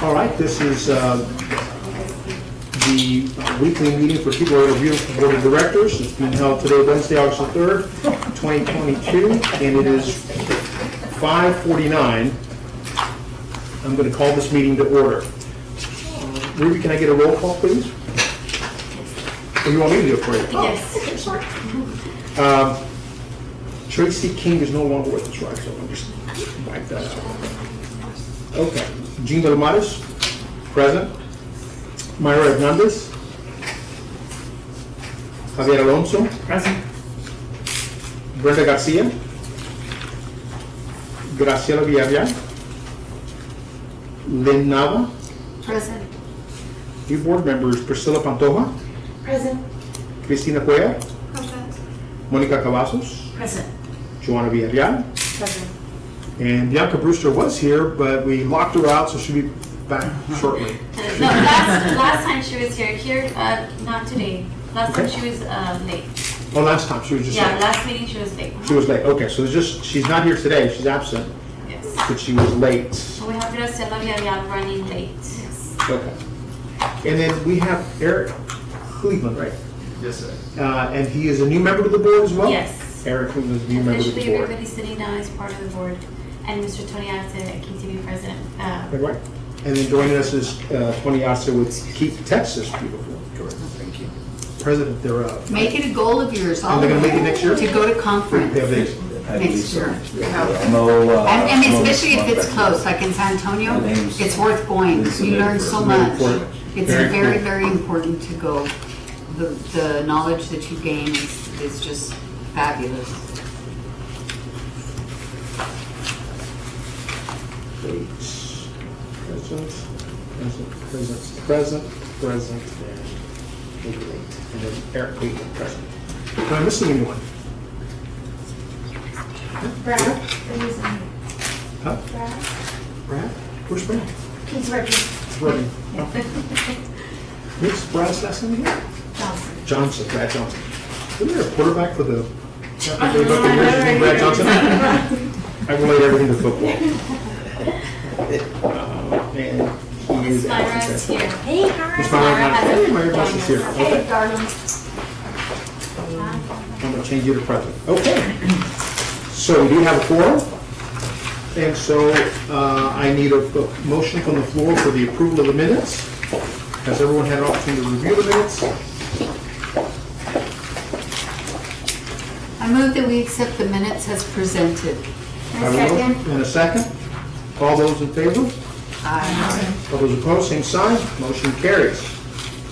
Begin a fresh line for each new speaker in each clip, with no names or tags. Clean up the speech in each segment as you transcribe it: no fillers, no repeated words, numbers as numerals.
All right, this is the weekly meeting for People Review Board of Directors. It's being held today, Wednesday, August 3rd, 2022, and it is 5:49. I'm going to call this meeting to order. Ruby, can I get a roll call, please? Or you want me to do it for you?
Yes.
Okay, sorry. Tracy King is no longer with us, right? So I'll just wipe that out. Okay. Jean Delmares, present. Mayra Hernandez. Javier Alonso.
Present.
Brenda Garcia. Graciela Villarreal. Lynn Nava.
Present.
New board members Priscilla Pantoja.
Present.
Cristina Cuellar.
Present.
Monica Cavazos.
Present.
Joanna Villarreal.
Present.
And Bianca Brewster was here, but we locked her out, so she'll be back shortly.
No, last time she was here, not today. Last time
Okay.
she was late.
Oh, last time, she was just
Yeah,
late.
last meeting she was late.
She was late, okay, so it's just, she's not here today, she's absent,
Yes.
but she was late.
We have Graciela Villarreal running late.
Yes.
Okay. And then we have Eric Cleveland, right?
Yes, sir.
And he is a new member of the board as well?
Yes.
Eric Cleveland is a new member of the
Officially,
board.
everybody sitting now is part of the board. And Mr. Tony Arce, KTV president.
Right. And then joining us is Tony Arce with Keep Texas Beautiful.
Thank you.
President thereof.
Make it a goal of yours, all
And they're
of
gonna make it next year?
to go to conference
Have they-
next year.
No,
And especially if it's close, like in San Antonio, it's worth going. You learn so much. It's
Very
very,
cool.
very important to go. The knowledge that you gain is just fabulous.
Present, and late. And then Eric Cleveland, present. Am I missing anyone?
Brad,
Huh?
Brad,
Brad? Where's Brad?
he's ready.
Ready. What's Brad's last name again?
Johnson.
Johnson, Brad Johnson. Isn't there a quarterback for the Tampa Bay Buccaneers named Brad Johnson? I relate everything to football. And he
Miss
is
Myra
absent.
is here.
Hey,
Miss
hi.
Myra, hey, Myra Johnson's here.
Hey,
Okay.
darling.
I'm gonna change you to present. Okay. So we do have a quorum. And so I need a motion from the floor for the approval of the minutes. Has everyone had an opportunity to review the minutes?
I move that we accept the minutes as presented.
I have a motion and a second. All those in favor?
Aye.
All those opposed, same sign. Motion carries.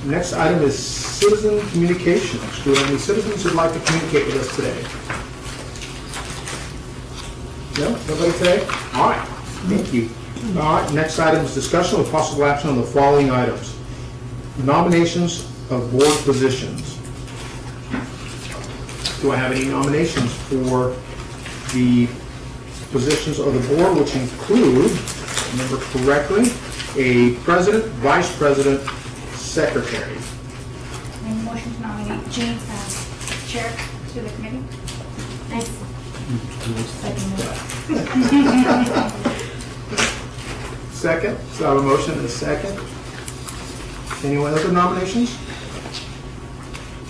Next item is citizen communications. Do we have any citizens who'd like to communicate with us today? No? Nobody today? All right. Thank you. All right, next item is discussion with possible action on the following items. Nominations of board positions. Do I have any nominations for the positions of the board, which include, remember correctly, a president, vice president, secretary?
Make a motion to nominate James as chair to the committee. Nice.
Second, so I have a motion and a second. Anyone other nominations?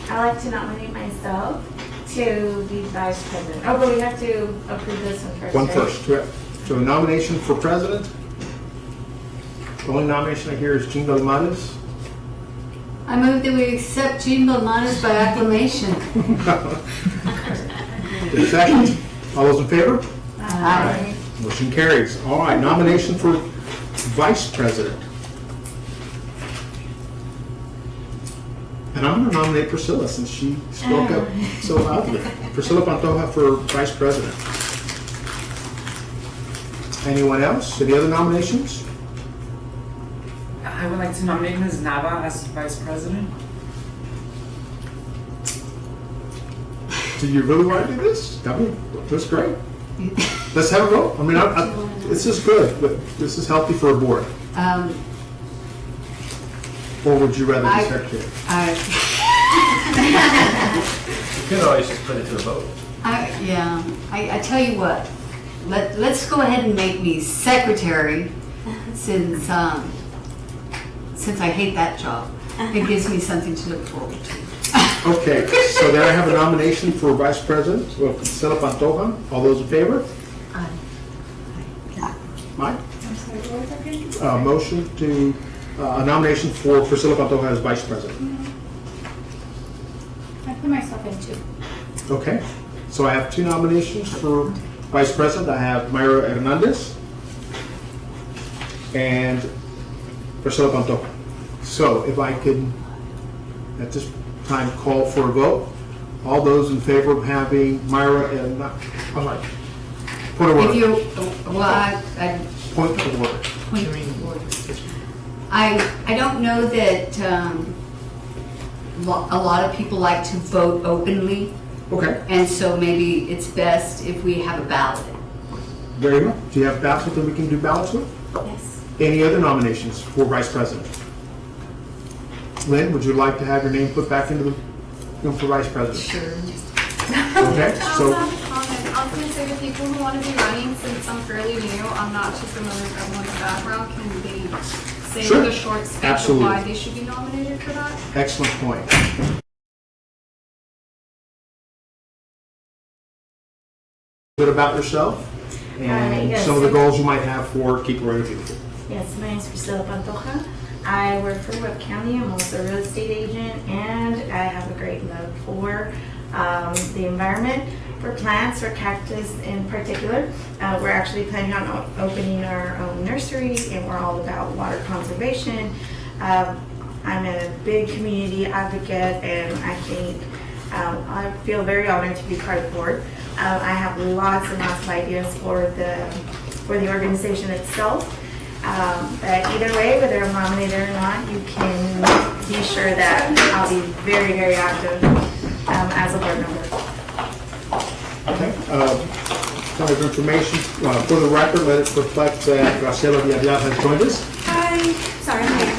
I'd like to nominate myself to be vice president. Oh, but we have to approve this one first,
One
right?
first, correct. So a nomination for president. The only nomination I hear is Jean Delmares.
I move that we accept Jean Belmontes by acclamation.
The second, all those in favor?
Aye.
Motion carries. All right, nomination for vice president. And I'm going to nominate Priscilla since she spoke up so loudly. Priscilla Pantoja for vice president. Anyone else? Any other nominations?
I would like to nominate Ms. Nava as vice president.
Do you really want to do this? I mean, that's great. Let's have a vote. I mean, this is good, but this is healthy for a board. Or would you rather be secretary?
You could always just put it to a vote.
Yeah, I tell you what, let's go ahead and make me secretary since since I hate that job, it gives me something to look forward to.
Okay, so there I have a nomination for Vice President, Priscilla Pantoja. All those in favor? Mike?
I'm sorry, what was that again?
Motion to, a nomination for Priscilla Pantoja as Vice President.
I put myself in too.
Okay, so I have two nominations for Vice President. I have Mayra Hernandez and Priscilla Pantoja. So if I could, at this time, call for a vote. All those in favor of having Mayra and, I'm sorry, point of
If
order.
you, well,
Point of order.
I don't know that a lot of people like to vote openly,
Okay,
and so maybe it's best if we have a ballot.
there you go. Do you have ballots that we can do ballots with?
Yes.
Any other nominations for Vice President? Lynn, would you like to have your name put back into the, for Vice President?
Sure.
Okay,
I
so,
also have a comment. I was going to say the people who want to be running, since I'm fairly new, I'm not too familiar with everyone's background, can they say
Sure.
the short speech of
Absolutely.
why they should be nominated for that?
excellent point. A bit about yourself and
yes.
some of the goals you might have for Keep Laredo Beautiful.
Yes, my name is Priscilla Pantoja. I work for Webb County. I'm also a real estate agent, and I have a great love for the environment, for plants, for cactus in particular. We're actually planning on opening our own nursery, and we're all about water conservation. I'm a big community advocate, and I think I feel very honored to be part of the board. I have lots and lots of ideas for the organization itself. But either way, whether I'm nominated or not, you can be sure that I'll be very, very active as a board member.
Okay, kind of information, for the record, let it reflect that Graciela Villarreal has joined us.
Hi. Sorry, I'm here.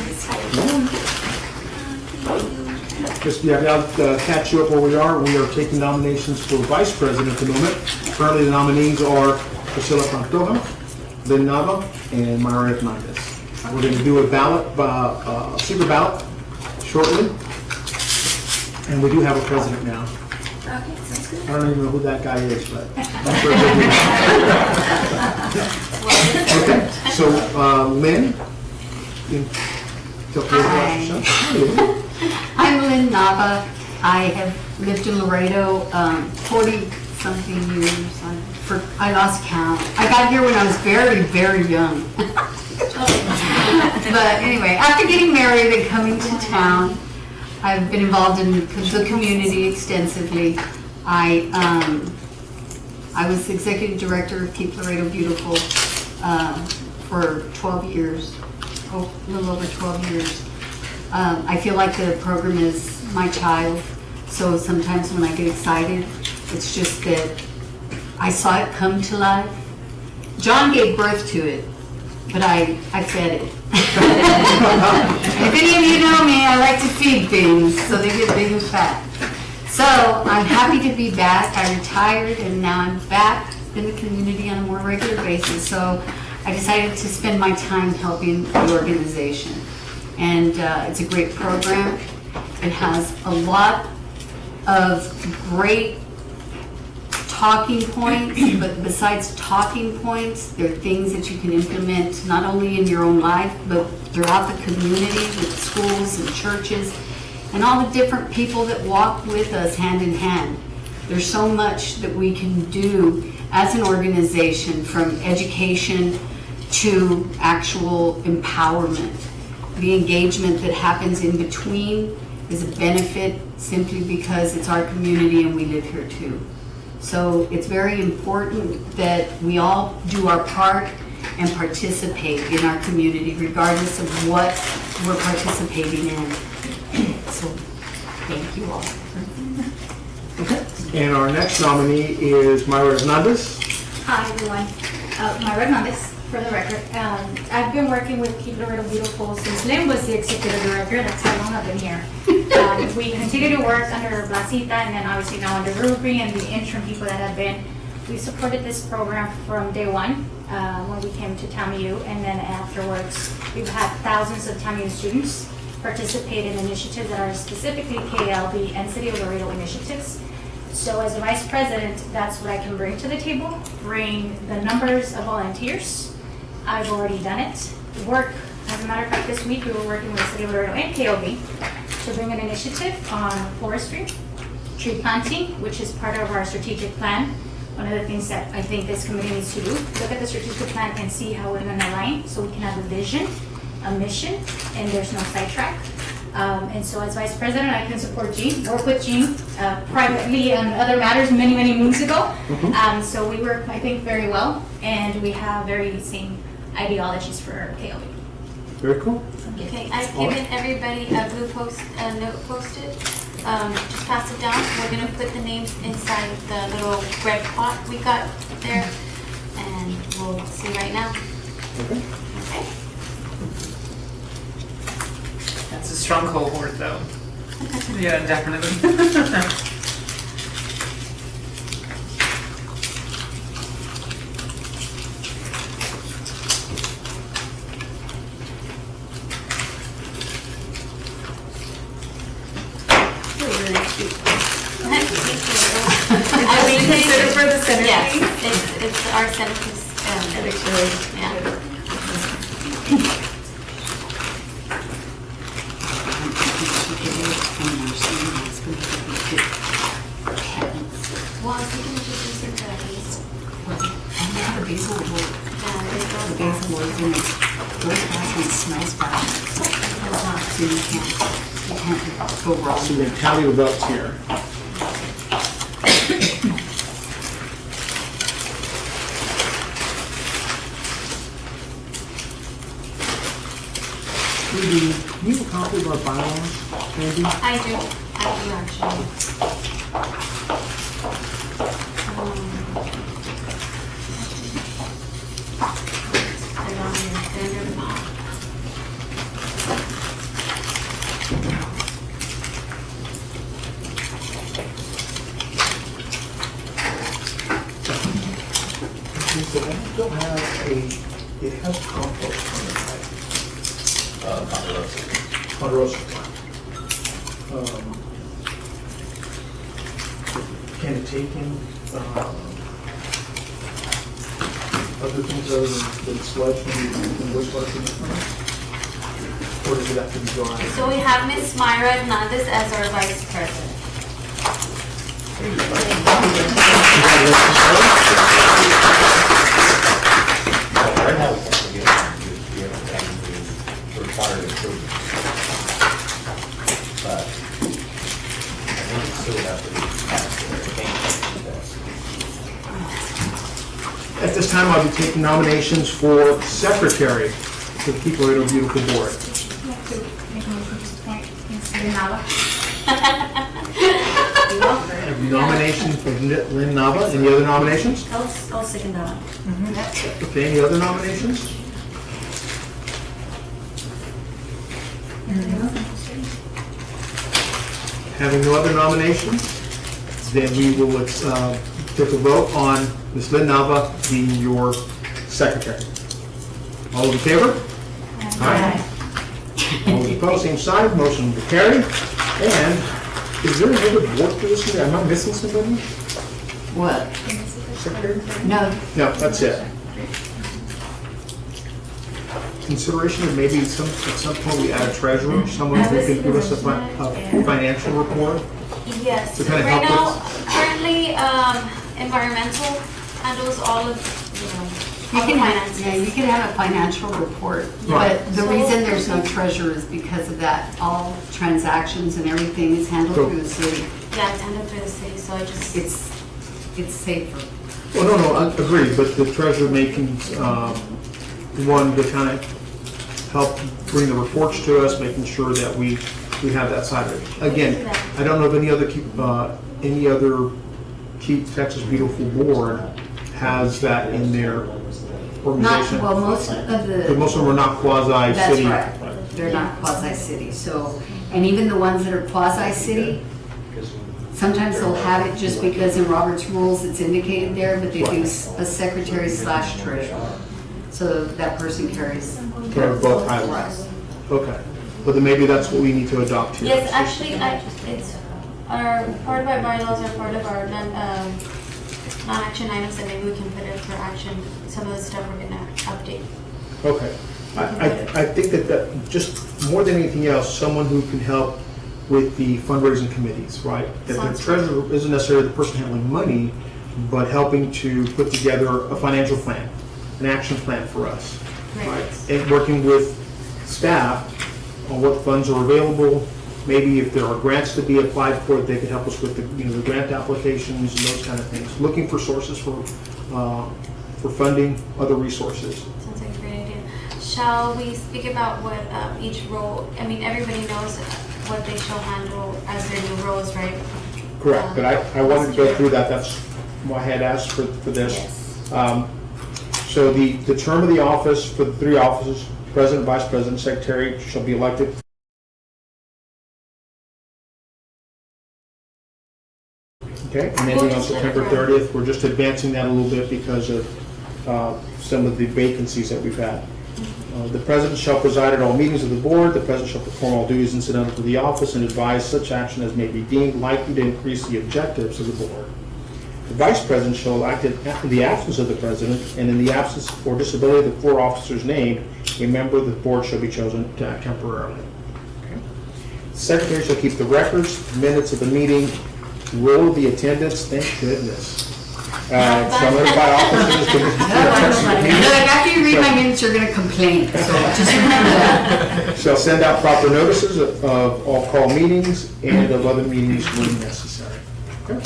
Just Villarreal, catch you up where we are. We are taking nominations for Vice President at the moment. Currently, the nominees are Priscilla Pantoja, Lynn Nava, and Mayra Hernandez. We're going to do a ballot, secret ballot shortly. And we do have a president now.
Okay, sounds good.
I don't even know who that guy is, but I'm sure he'll be. Okay, so Lynn, you can tell us about yourself.
I'm Lynn Nava. I have lived in Laredo 40-something years. I lost count. I got here when I was very, very young. But anyway, after getting married and coming to town, I've been involved in the community extensively. I was executive director of Keep Laredo Beautiful for 12 years, a little over 12 years. I feel like the program is my child, so sometimes when I get excited, it's just that I saw it come to life. John gave birth to it, but I fed it. If any of you know me, I like to feed things so they get big and fat. So I'm happy to be back. I retired and now I'm back in the community on a more regular basis. So I decided to spend my time helping the organization. And it's a great program. It has a lot of great talking points, but besides talking points, there are things that you can implement not only in your own life, but throughout the community with schools and churches and all the different people that walk with us hand in hand. There's so much that we can do as an organization, from education to actual empowerment. The engagement that happens in between is a benefit simply because it's our community and we live here too. So it's very important that we all do our part and participate in our community regardless of what we're participating in. So thank you all.
And our next nominee is Mayra Hernandez.
Hi, everyone. Mayra Hernandez, for the record. I've been working with Keep Laredo Beautiful since Lynn was the executive director. That's how long I've been here. We continue to work under Blasita and then obviously now under Ruby and the interim people that have been. We supported this program from day one. when we came to TAMU, and then afterwards, we've had thousands of TAMU students participate in initiatives that are specifically KLB and City of Laredo initiatives. So as a vice president, that's what I can bring to the table, bring the numbers of volunteers. I've already done it. Work, as a matter of fact, this week we were working with City of Laredo and KLB to bring an initiative on forestry, tree planting, which is part of our strategic plan. One of the things that I think this committee needs to do, look at the strategic plan and see how we're gonna align so we can have a vision, a mission, and there's no sidetrack. And so as vice president, I can support Jean, work with Jean privately on other matters many, many moons ago. So we work, I think, very well, and we have very same ideologies for KLB.
Very cool.
Okay, I've given everybody a blue note post-it. Just pass it down. We're gonna put the names inside the little red pot we got there, and we'll see right now.
Okay.
Okay.
That's a strong cohort, though. Yeah, definitely.
I mean,
Consider for the center,
yes,
please.
it's our centerpiece. Yeah. Well, I was thinking we should do some therapies.
The basil would work.
Yeah,
The basil works and it goes fast and it smells fast. So you can't go wrong.
So we tally the votes here. Do you need a copy of our bylaws, Andy?
I do actually. They're under the bottom.
So I still have it has compost on it, right? Ponderosa plant. Can it take in other things other than sludge and wastewater treatment plant? Or does it have to be dry?
So we have Miss Myra Hernandez as our vice president.
Required improvement. But I think it still have to be passed or
At this time, I'll be taking nominations for secretary to the Keep Laredo Beautiful Board. Nomination for Lynn Nava. Any other nominations?
I'll second that.
Okay, any other nominations? Having no other nominations, then we will take a vote on Ms. Lynn Nava being your secretary. All those in favor? Aye. All those opposed, same side, motion will carry. And is there another board position? Am I missing somebody?
What?
Secretary?
No,
No, that's it. Consideration of maybe at some point we add a treasurer, someone who can give us a financial report.
Yes,
To kind of
right
help
now, currently, environmental handles all of,
you
all the
can have,
finances.
yeah, you can have a financial report,
Right.
but the reason there's no treasurer is because of that. All transactions and everything is handled
So-
through the city.
Yeah, it's handled through the city, so I just,
It's safer.
Well, no, I agree, but the treasurer making, one to kind of help bring the reports to us, making sure that we have that side of it. Again, I don't know of any other Keep Texas Beautiful board has that in their
Not,
organization.
well, most of
But
the,
most of them are not quasi-city.
that's right. They're not quasi-city, so, and even the ones that are quasi-city, Sometimes they'll have it just because in Robert's rules it's indicated there, but they do a secretary/treasurer. So that person carries.
Carry both titles.
Right.
Okay, but then maybe that's what we need to adopt here.
Yes, actually, it's part of our bylaws are part of our non-action items, and maybe we can put it for action, some of the stuff we're gonna update.
Okay. I think that just more than anything else, someone who can help with the fundraising committees, right? That the
Sounds good.
treasurer isn't necessarily the person handling money, but helping to put together a financial plan, an action plan for us.
Right.
And working with staff on what funds are available, maybe if there are grants to be applied for, they could help us with the grant applications and those kind of things. Looking for sources for funding, other resources.
Sounds like a great idea. Shall we speak about what each role, I mean, everybody knows what they shall handle as their new roles, right?
Correct, but I wanted to go through that, that's why I had asked for this.
Yes.
So the term of the office for the three offices, president, vice president, secretary, shall be elected. Okay, and ending on September 30th. We're just advancing that a little bit because of some of the vacancies that we've had. The president shall preside at all meetings of the board. The president shall perform all duties incidental to the office and advise such action as may be deemed likely to increase the objectives of the board. The vice president shall act in the absence of the president, and in the absence or disability of the four officers named, a member of the board shall be chosen to act temporarily. Okay. The secretary shall keep the records, minutes of the meeting, roll the attendance. Thank goodness. Shall notify officers.
Like after you read my minutes, you're gonna complain, so just remember that.
Shall send out proper notices of all call meetings and of other meetings when necessary. Okay.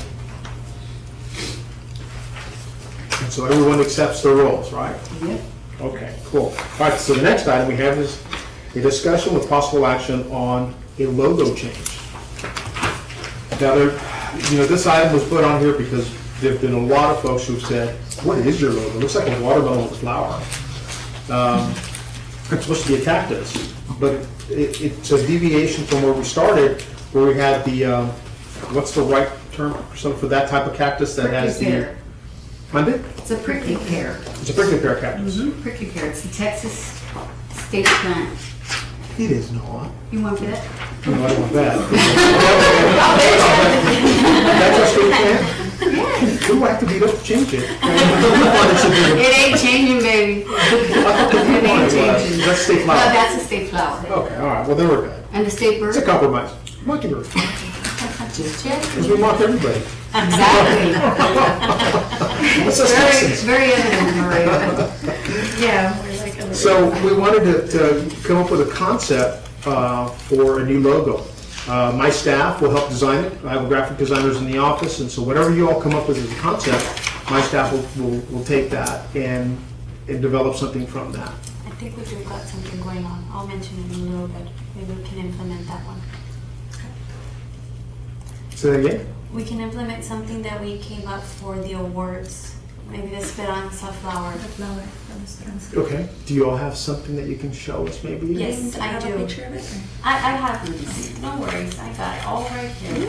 And so everyone accepts their roles, right?
Yep.
Okay, cool. All right, so the next item we have is a discussion with possible action on a logo change. Now, this item was put on here because there've been a lot of folks who've said, what is your logo? It looks like a watermelon with a flower. It's supposed to be a cactus, but it's a deviation from where we started, where we had the, what's the right term for that type of cactus that has the...
Prickly pear.
Monday?
It's a prickly pear.
It's a prickly pear cactus.
Prickly pear, it's the Texas state plant.
It is not.
You want that?
No, I don't want that. That's our state plant? Who would like to beat up to change it?
It ain't changing, baby. It ain't changing.
That's state
No,
flower.
that's a state flower.
Okay, all right, well then we're good.
And the state bird?
It's a compromise. Mockingbird.
Just check.
Because we mock everybody.
Exactly.
What's us
Very,
Texans?
very evident, Maria.
Yeah, we're like a
So we wanted to come up with a concept for a new logo. My staff will help design it. I have graphic designers in the office, and so whatever you all come up with as a concept, my staff will take that and develop something from that.
I think we've got something going on. I'll mention it in a little bit. Maybe we can implement that one.
Say that again?
We can implement something that we came up for the awards. Maybe the Esperanza flower.
flower from Esperanza.
Okay. Do you all have something that you can show us maybe?
Yes, I
Have a
do.
picture of it?
I have, no worries, I got it all right here.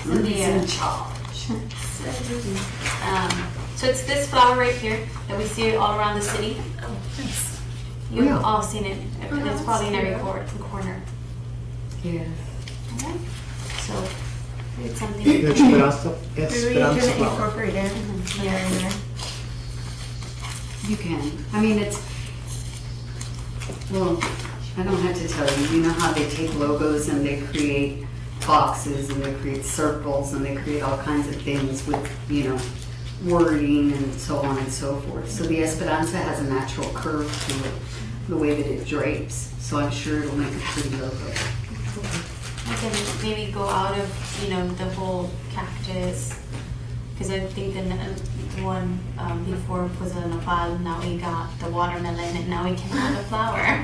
Ruby's
Yeah.
in charge.
So it's this flower right here that we see all around the city.
Oh, nice.
You've
Yeah.
all seen it. It's probably in every corner.
Yeah.
Okay? So it's something.
Esperanza
Maybe we
Esperanza
can
flower.
incorporate it here and there.
You can. I mean, it's, well, I don't have to tell you, you know how they take logos and they create boxes and they create circles and they create all kinds of things with, wording and so on and so forth. So the Esperanza has a natural curve to it, the way that it drapes. So I'm sure it'll make a pretty logo.
We can maybe go out of, the whole cactus, because I think the one before was a nopal, now we got the watermelon, and now we can have a flower.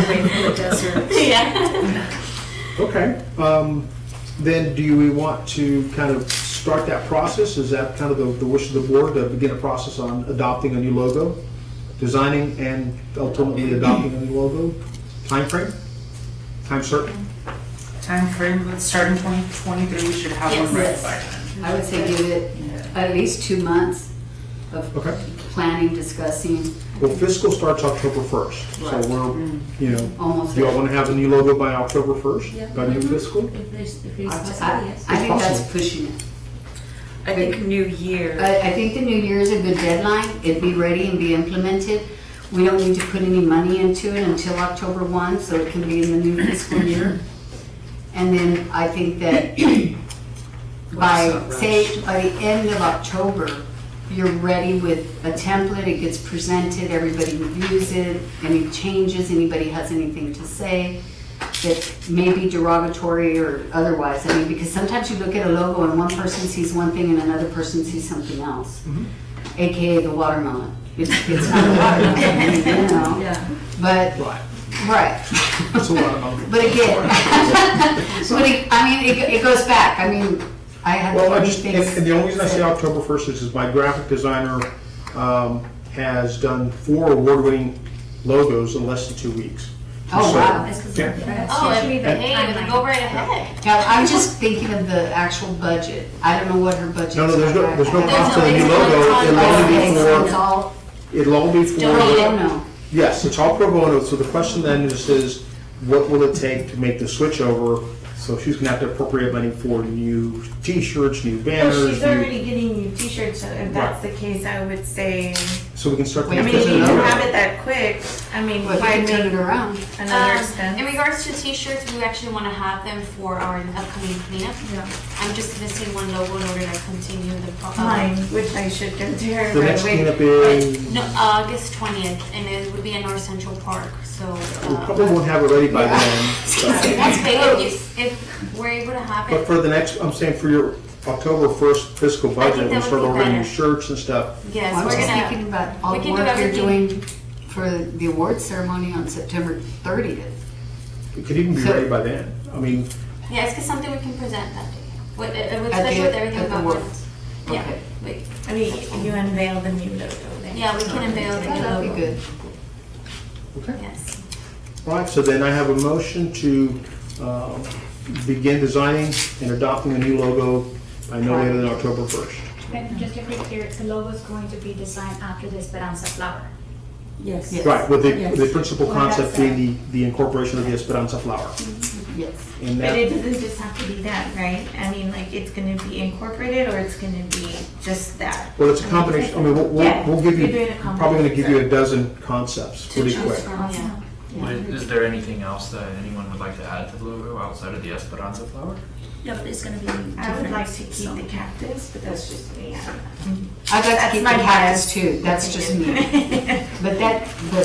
Wait for the desert.
Yeah.
Okay. Then do we want to kind of start that process? Is that kind of the wish of the board to begin a process on adopting a new logo? Designing and ultimately adopting a new logo? Time frame? Time certain?
time frame, let's start in 2023, we should have one ready
Yes.
by then.
I would say give it at least 2 months of
Okay.
planning, discussing,
Well, fiscal starts October 1st,
Right.
so we're, you know,
almost.
do y'all want to have a new logo by October 1st?
Yeah.
By new fiscal?
If it's
I
possible, yes.
I think that's
possible.
pushing it.
I think New Year.
I think the new year is a good deadline. It'd be ready and be implemented. We don't need to put any money into it until October 1, so it can be in the new fiscal year. And then I think that by, say, by the end of October, you're ready with a template, it gets presented, everybody reviews it, any changes, anybody has anything to say that may be derogatory or otherwise. I mean, because sometimes you look at a logo and one person sees one thing and another person sees something else, AKA the watermelon. It's not a watermelon, you know,
Yeah.
but,
Right.
right.
It's a lot of money.
But again, it goes back. I mean, I have
Well, I
many
just,
things.
and the only reason I say October 1st is my graphic designer has done 4 award-winning logos in less than 2 weeks.
Oh,
So-
wow.
That's 'cause
Yeah.
that's
Oh,
usually the
hey,
timeline.
go right ahead.
Now, I'm just thinking of the actual budget. I don't know what her budget is.
No, there's no
There's
cost to
no-
the new
it's
logo.
on-
It'll
on-
only be
It's
for,
all,
it'll all be
Don't
I
for,
don't know.
yes, it's all pro bono. So the question then is what will it take to make the switch over? So she's gonna have to appropriate money for new T-shirts, new
Well,
banners,
she's
new,
already getting new t-shirts, so if that's the case, I would say,
so we can start.
Wait,
I
the
mean, if
Because
you
of
don't
the
have
logo.
it that quick, I mean,
But we
why
can turn it
make
around.
another expense?
In regards to t-shirts, we actually want to have them for our upcoming cleanup.
Yeah.
I'm just missing one logo in order to continue the.
Mine, which I should go to her
The
right
next
away.
cleanup is,
No, August 20th, and it would be in North Central Park, so.
we probably won't have it ready by then.
That's okay, if we're able to have
But
it.
for the next, I'm saying for your October 1st fiscal budget,
that
we
would
start
be
ordering new
better.
shirts and stuff.
Yes,
I'm
we're
just
gonna.
thinking about all
we
the
can do
work you're
everything.
doing for the award ceremony on September 30th.
It could even be
So-
ready by then. I mean,
Yeah, it's 'cause something we can present that day. With,
At
especially
the-
with everything
at the
about
work.
guns. Yeah,
Okay.
wait.
I mean, you unveil the new logo then.
Yeah, we can unveil the new
That'd be
logo.
good.
okay.
Yes.
All right, so then I have a motion to begin designing and adopting a new logo by no later than October 1st.
And just to be clear, the logo is going to be designed after the Esperanza flower.
Yes.
Yes.
Right, with
Yes.
the principal
Well,
concept
that's,
being the incorporation of the Esperanza flower.
Yes.
And
But it
that,
doesn't just have to be that, right? I mean, like, it's gonna be incorporated, or it's gonna be just that?
well, it's a combination, I mean,
Yeah,
we'll give
you're
you,
doing a combination.
probably gonna give you a dozen concepts
To
pretty
choose
quick.
from, yeah.
Is there anything else that anyone would like to add to the logo outside of the Esperanza flower?
Yeah, but it's gonna be different.
I would like to keep
so.
the cactus, but that's just me. I don't know.
I'd like to
That's
keep the
my
cactus
bias.
too, that's just me. But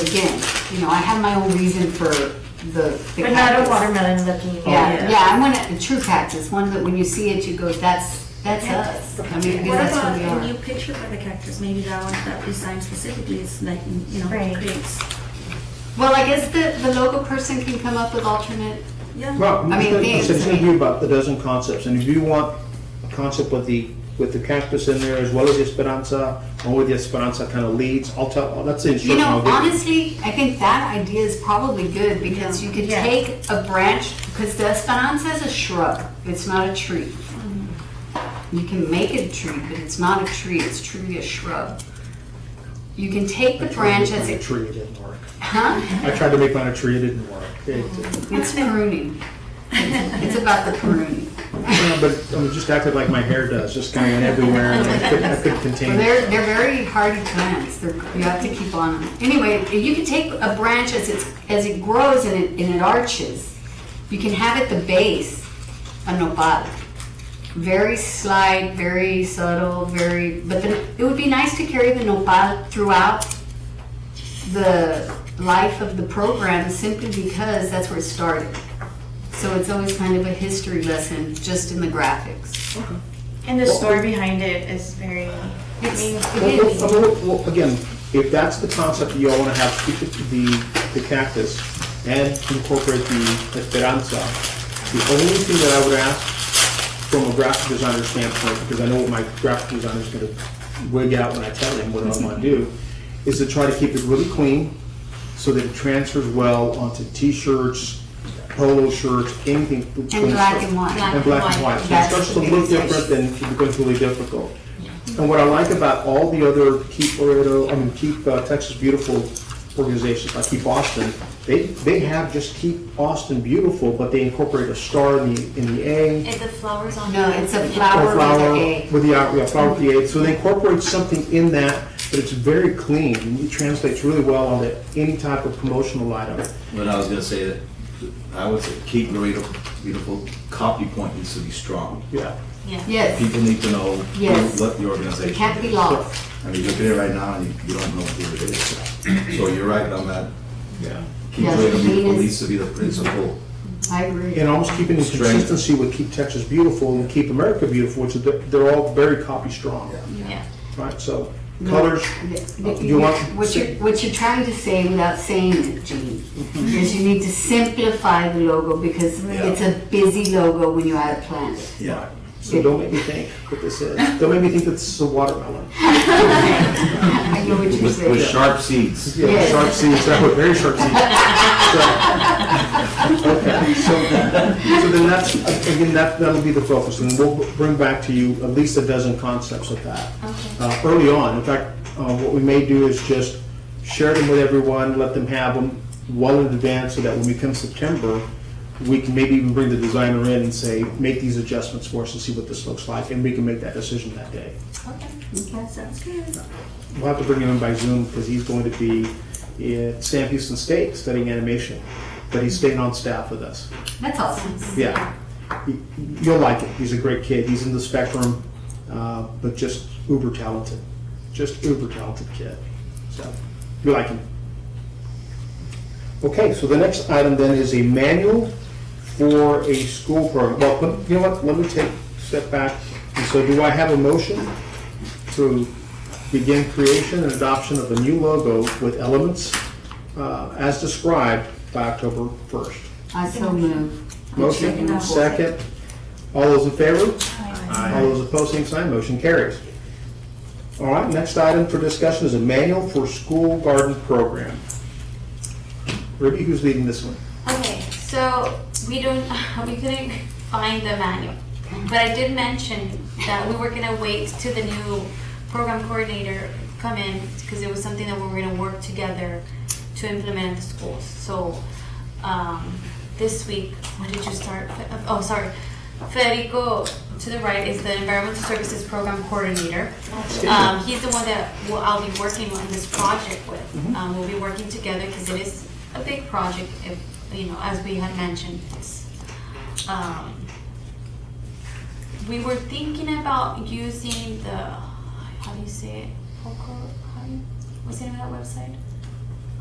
again, you know, I have my own reason for the
But not a
cactus.
watermelon looking.
Yeah, yeah, I want a true cactus, one that when you see it, you go, that's us. I mean, because
What
that's
about
who we
a new
are.
picture for the cactus? Maybe that one, that design specifically is like, you know,
Right.
creates.
Well, I guess the logo person can come up with alternate,
Yeah.
Well,
I mean,
it's
things,
gonna be about a dozen concepts, and if you want a concept with the cactus in there as well as the Esperanza, or with the Esperanza kind of leads, that's the
you
instruction
know,
I'll give you.
honestly, I think that idea is probably good because you could
Yeah.
take a branch, because the Esperanza is a shrub, it's not a tree. You can make it a tree, but it's not a tree, it's truly a shrub. You can take the branch as
A
it,
tree, it didn't work.
huh?
I tried to make mine a tree, it didn't work.
It's pruning. It's about the pruning.
Yeah, but I mean, just acted like my hair does, just kind of went everywhere, and I couldn't contain
Well,
it.
they're very hardy plants. You have to keep on them. Anyway, you can take a branch as it grows and it arches. You can have at the base a nopal. Very slight, very subtle, but then it would be nice to carry the nopal throughout the life of the program simply because that's where it started. So it's always kind of a history lesson just in the graphics.
And the story behind it is very, I mean,
Well, again, if that's the concept that you all want to have, keep the cactus and incorporate the Esperanza, the only thing that I would ask from a graphic designer standpoint, because I know what my graphic designer is going to wig out when I tell him what I want to do, is to try to keep it really clean so that it transfers well onto t-shirts, polo shirts, anything.
And black and white.
And black and white. So it
That's
starts to
the
look
biggest
different, then it becomes really difficult. And what I like about all the other Keep Laredo, Keep Texas Beautiful organizations, like Keep Austin, they have just Keep Austin Beautiful, but they incorporate a star in the A.
Is the flowers on?
No,
the-
it's a
Or
flower
flower
with an A.
with the, flower with the A. So they incorporate something in that, but it's very clean, and it translates really well onto any type of promotional item.
But I was gonna say that, I would say keep Laredo Beautiful, copy point needs to be strong.
Yeah.
Yeah.
Yes,
People need to know
Yes.
what the
it
organization is.
can't be lost.
I mean, look at it right now and you don't know who it is. So you're right on that.
Yeah.
Keep
Yeah,
Laredo
the
Beautiful
cleanest-
needs to be the principal.
I agree.
And almost keeping the
Strength.
consistency with Keep Texas Beautiful and Keep America Beautiful, which is, they're all very copy strong,
Yeah.
right? So
No,
colors, you want-
What you're trying to say without saying it, Gene, is you need to simplify the logo because it's a busy logo when you add a plant.
Yeah.
so don't make me think what this is. Don't make me think that this is a watermelon.
I know what you're
With
saying.
sharp seeds.
Yeah,
Yes.
sharp seeds, that were very sharp seeds. Okay, so then that's, again, that'll be the focus, and we'll bring back to you at least a dozen concepts of that. Early on. In fact, what we may do is just share them with everyone, let them have them well in advance, so that when we come September, we can maybe even bring the designer in and say, make these adjustments for us and see what this looks like, and we can make that decision that day.
That sounds good.
We'll have to bring him in by Zoom because he's going to be at Sam Houston State studying animation, but he's staying on staff with us.
That's awesome.
Yeah, you'll like it. He's a great kid. He's in the spectrum, but just uber talented kid. So you like him. Okay, so the next item then is a manual for a school program. Well, you know what? Let me take a step back. And so, do I have a motion to begin creation and adoption of a new logo with elements as described by October 1st?
I so move.
Motion, second. All those in favor? All those opposed, same sign. Motion carries. All right, next item for discussion is a manual for school garden program. Ruby, who's leading this one?
Okay, so we couldn't find the manual, but I did mention that we were gonna wait till the new program coordinator come in, because it was something that we were gonna work together to implement in the schools. So, this week, what did you start? Oh, sorry. Federico, to the right, is the Environmental Services Program Coordinator. He's the one that I'll be working on this project with. We'll be working together because it is a big project, as we had mentioned. We were thinking about using the, how do you say it? What's the name of that website?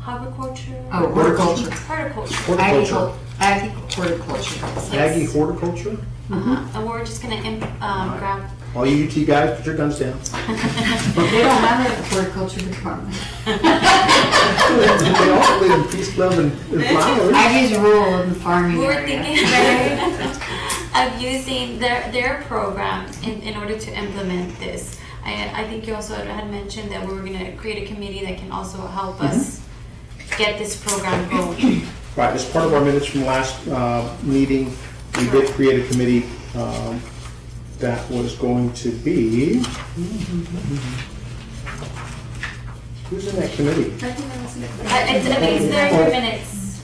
Horticulture?
Oh, horticulture.
Horticulture.
Aggie horticulture.
Aggie horticulture?
And we're just gonna grab.
All you UT guys, put your guns down.
They don't have a horticulture department.
They all live in peace, love, and flowers.
Aggie's rural in the farming
We were
area.
thinking of using their program in order to implement this. I think you also had mentioned that we were gonna create a committee that can also help us get this program going.
Right, as part of our minutes from last meeting, we did create a committee that was going to be, who's in that committee?
It's there in minutes.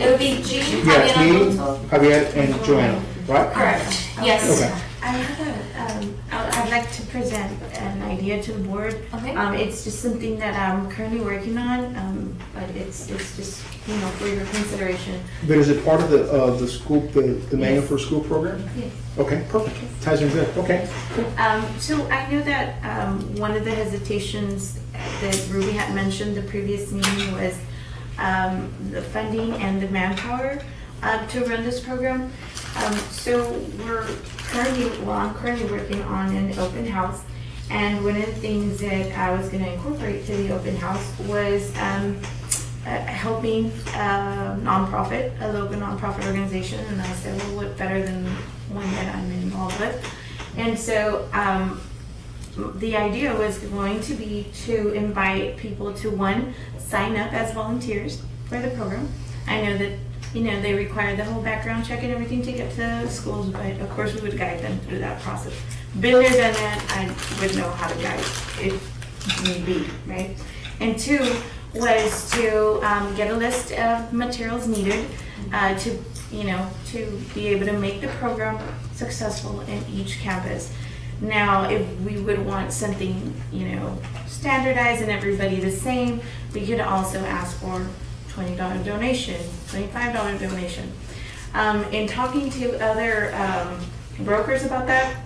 It would be Jean,
Yeah, it's me,
Javier.
Javier, and Joanna, right?
Correct, yes.
Okay.
I have I'd like to present an idea to the board.
Okay.
It's just something that I'm currently working on, but it's just, for your consideration.
But is it part of the school, the manual
Yes.
for school program?
Yes.
Okay, perfect. Ties in good, okay.
So I know that one of the hesitations that Ruby had mentioned the previous meeting was the funding and the manpower to run this program. So I'm currently working on an open house, and one of the things that I was going to incorporate to the open house was helping a local nonprofit organization, and I said, well, what better than one that I'm involved with? And so the idea was going to be to invite people to, one, sign up as volunteers for the program. I know that they require the whole background check and everything to get to schools, but of course we would guide them through that process. Been there, done that, I would know how to guide if need be, right? And 2 was to get a list of materials needed to be able to make the program successful in each campus. Now, if we would want something, standardized and everybody the same, we could also ask for $20 donation, $25 donation. In talking to other brokers about that,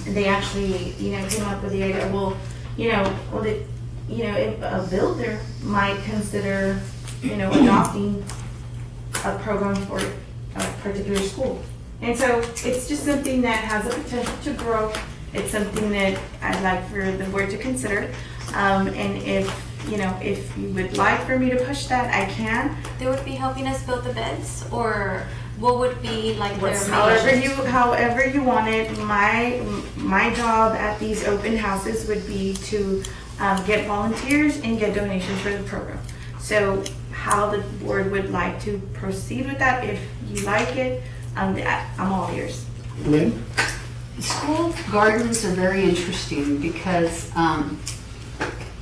they actually, came up with the idea, if a builder might consider, adopting a program for a particular school. And so it's just something that has a potential to grow. It's something that I'd like for the board to consider. And if you would like for me to push that, I can.
They would be helping us build the beds, or what would be like their
However you want it. My job at these open houses would be to get volunteers and get donations for the program. So how the board would like to proceed with that, if you like it, I'm all ears.
Lynn?
School gardens are very interesting because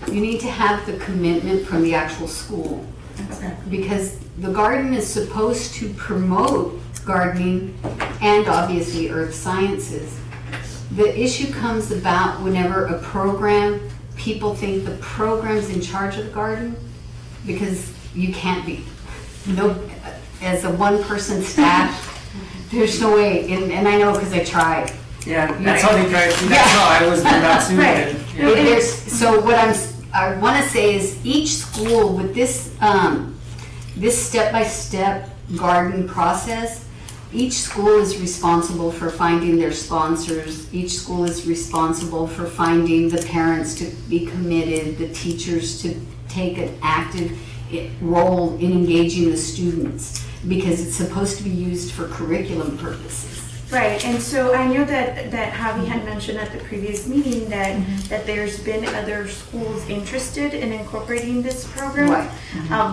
you need to have the commitment from the actual school.
Okay.
Because the garden is supposed to promote gardening and obviously earth sciences. The issue comes about whenever a program, people think the program's in charge of the garden, because you can't be. As a one-person staff, there's no way, and I know because I tried.
Yeah, that's how they drive. That's how I was doing that too.
Right.
and, yeah.
So what I want to say is each school with this step-by-step garden process, each school is responsible for finding their sponsors. Each school is responsible for finding the parents to be committed, the teachers to take an active role in engaging the students, because it's supposed to be used for curriculum purposes.
Right, and so I know that Javi had mentioned at the previous meeting that there's been other schools interested in incorporating this program.
Right.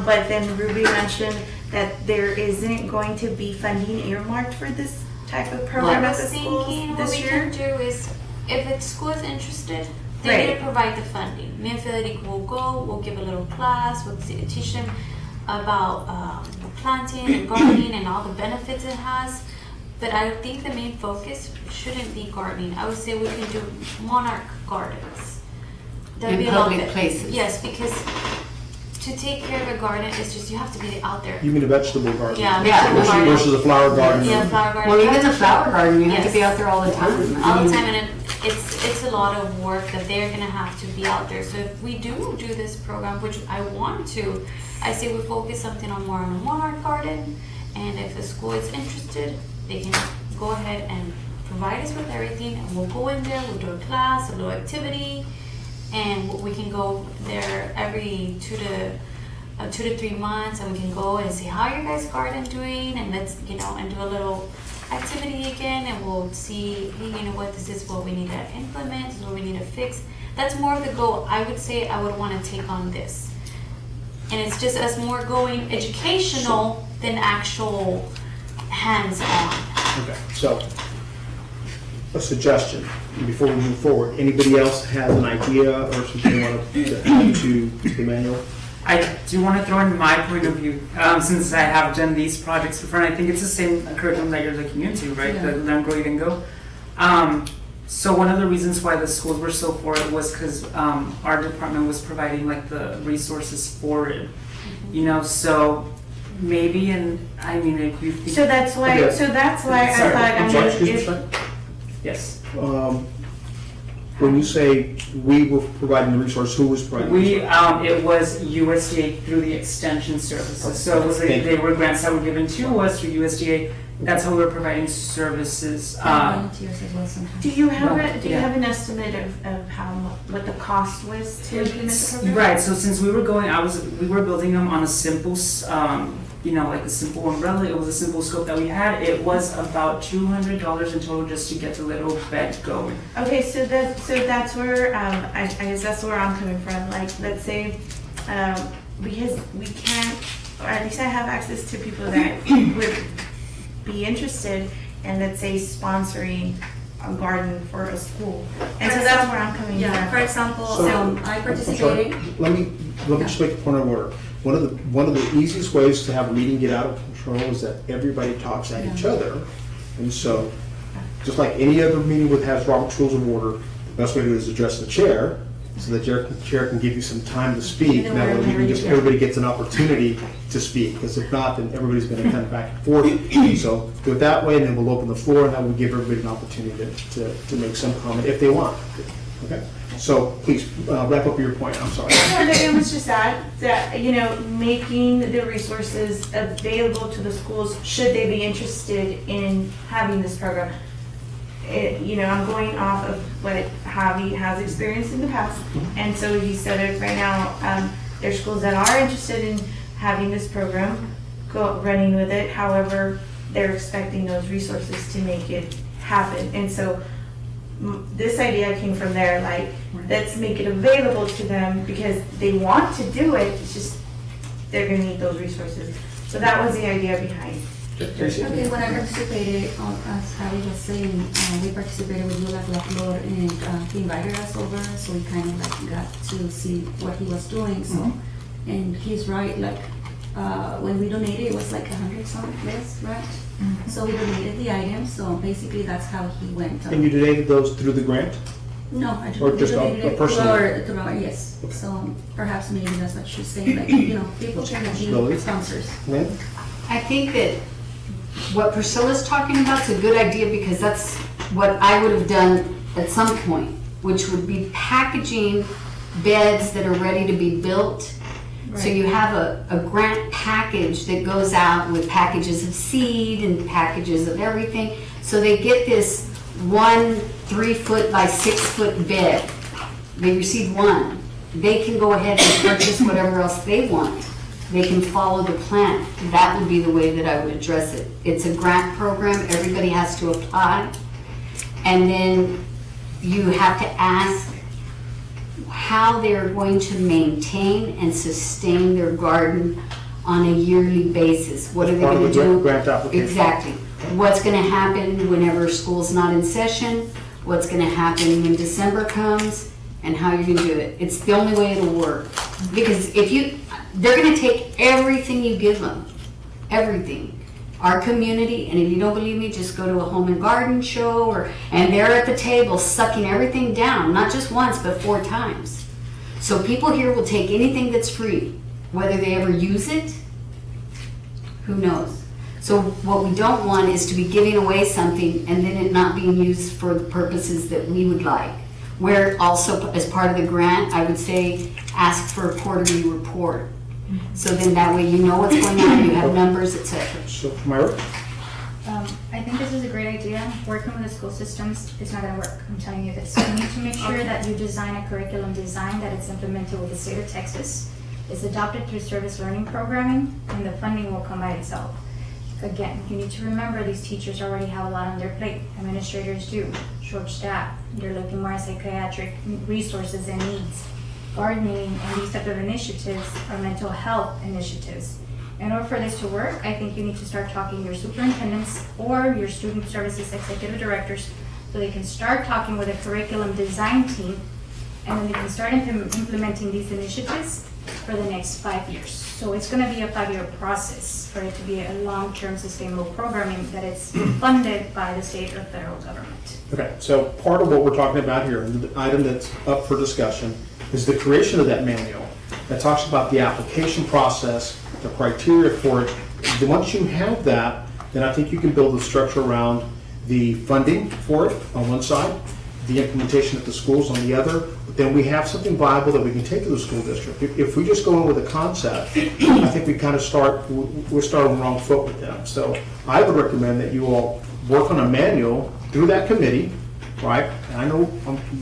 But then Ruby mentioned that there isn't going to be funding earmarked for this type of program
I
at
was
the schools
thinking what
this
we
year.
can do is, if a school is interested, they
Right.
need to provide the funding. Me and Federico will go, we'll give a little class, we'll teach them about planting and gardening and all the benefits it has. But I think the main focus shouldn't be gardening. I would say we can do monarch gardens. That'd
In
be a lot
public
better.
places.
Yes, because to take care of a garden is just, you have to be out there.
You mean a vegetable garden?
Yeah,
vegetable garden.
Versus a flower garden?
Yeah, flower garden.
Well, even the flower garden, you have to
Yes.
be out there all the time.
All the time, and it's a lot of work that they're gonna have to be out there. So if we do this program, which I want to, I say we focus something on more on a monarch garden, and if the school is interested, they can go ahead and provide us with everything, and we'll go in there, we'll do a class, a little activity, and we can go there every 2 to 3 months, and we can go and see how your guys' garden doing, and let's, and do a little activity again, and we'll see, hey, what, this is what we need to implement, this is what we need to fix. That's more of the goal. I would say I would want to take on this. And it's just us more going educational than actual hands-on.
Okay, so, a suggestion, before we move forward, anybody else has an idea or something they want to add to the manual?
I do want to throw in my point of view, since I have done these projects before, and I think it's the same curriculum that you're looking into, right? The Learn, Grow, Eat, and Go. So one of the reasons why the schools were so for it was because our department was providing like the resources for it, so maybe, and I mean, if you think.
So that's why.
Okay.
So that's why
Sorry, I'm sorry,
I
excuse me,
mean,
sorry.
Yes.
When you say we were providing the resource, who was providing the
We,
resource?
it was USDA through the extension services. So it was they were grants that were given to us through USDA. That's how we were providing services.
Volunteers as well sometimes.
Do you have
No,
do you have an estimate of what the cost was to implement the program?
Right. So since we were we were building them on a simple, like a simple umbrella. It was a simple scope that we had. It was about $200 in total just to get the little bed going.
Okay, so that's where I guess that's where I'm coming from. Like, let's say because we can't or at least I have access to people that would be interested in, let's say, sponsoring a garden for a school. And so that's where I'm coming
Yeah,
from.
for example,
So-
I
I'm sorry,
participated.
let me just make a point of order. One of the easiest ways to have a meeting get out of control is that everybody talks at each other. And so, just like any other meeting that has Robert's Rules of Order, the best way to do it is address the chair, so the chair can give you some time to speak.
And then
That way,
whenever you-
everybody gets an opportunity to speak, because if not, then everybody's gonna kind of back and forth. So, do it that way, and then we'll open the floor, and that will give everybody an opportunity to make some comment if they want. Okay? So, please, wrap up your point, I'm sorry.
No, it was just that, making the resources available to the schools, should they be interested in having this program. I'm going off of what Javi has experienced in the past, and so he said it right now, there's schools that are interested in having this program, running with it, however, they're expecting those resources to make it happen, and so this idea came from there, like, let's make it available to them, because they want to do it, it's just, they're gonna need those resources. So that was the idea behind.
Okay, when I participated, as Javi was saying, we participated with Lula Flor, and he invited us over, so we kind of like got to see what he was doing. So, and he's right, like when we donated, it was like 100 something less, right? So we donated the items. So basically, that's how he went.
And you donated those through the grant?
No, I
Or just a
donated it
personal?
through our, yes.
Okay.
So perhaps maybe that's what she's saying, like people can
Possibility.
be sponsors.
Lynn?
I think that what Priscilla's talking about is a good idea, because that's what I would have done at some point, which would be packaging beds that are ready to be built. So you have a grant package that goes out with packages of seed and packages of everything. So they get this 1 3-foot by 6-foot bed. They receive one. They can go ahead and purchase whatever else they want. They can follow the plan. That would be the way that I would address it. It's a grant program, everybody has to apply. And then you have to ask how they're going to maintain and sustain their garden on a yearly basis. What are they
Part of
gonna
the
do?
grant application.
Exactly. What's gonna happen whenever school's not in session? What's gonna happen when December comes? And how you're gonna do it. It's the only way it'll work. Because they're gonna take everything you give them, everything. Our community, and if you don't believe me, just go to a home and garden show, and they're at the table sucking everything down, not just once, but 4 times. So people here will take anything that's free, whether they ever use it, who knows? So what we don't want is to be giving away something and then it not being used for the purposes that we would like. Where also, as part of the grant, I would say, ask for a quarterly report. So then that way you know what's going on, you have numbers, etc.
So, Myra?
I think this is a great idea. Working with the school systems is not gonna work, I'm telling you this. You need to make sure that you design a curriculum design that it's implemented with the state of Texas. It's adopted through service learning programming, and the funding will come by itself. Again, you need to remember these teachers already have a lot on their plate. Administrators do, short staff. They're looking more at psychiatric resources and needs. Gardening and these type of initiatives are mental health initiatives. In order for this to work, I think you need to start talking your superintendents or your student services executive directors so they can start talking with a curriculum design team, and then they can start implementing these initiatives for the next 5 years. So it's going to be a 5-year process for it to be a long-term sustainable programming that is funded by the state or federal government.
Okay, so part of what we're talking about here, the item that's up for discussion, is the creation of that manual that talks about the application process, the criteria for it. Then once you have that, then I think you can build a structure around the funding for it on one side, the implementation at the schools on the other, but then we have something viable that we can take to the school district. If we just go in with a concept, I think we kind of we're starting on the wrong foot with them. So I would recommend that you all work on a manual through that committee, right? And I know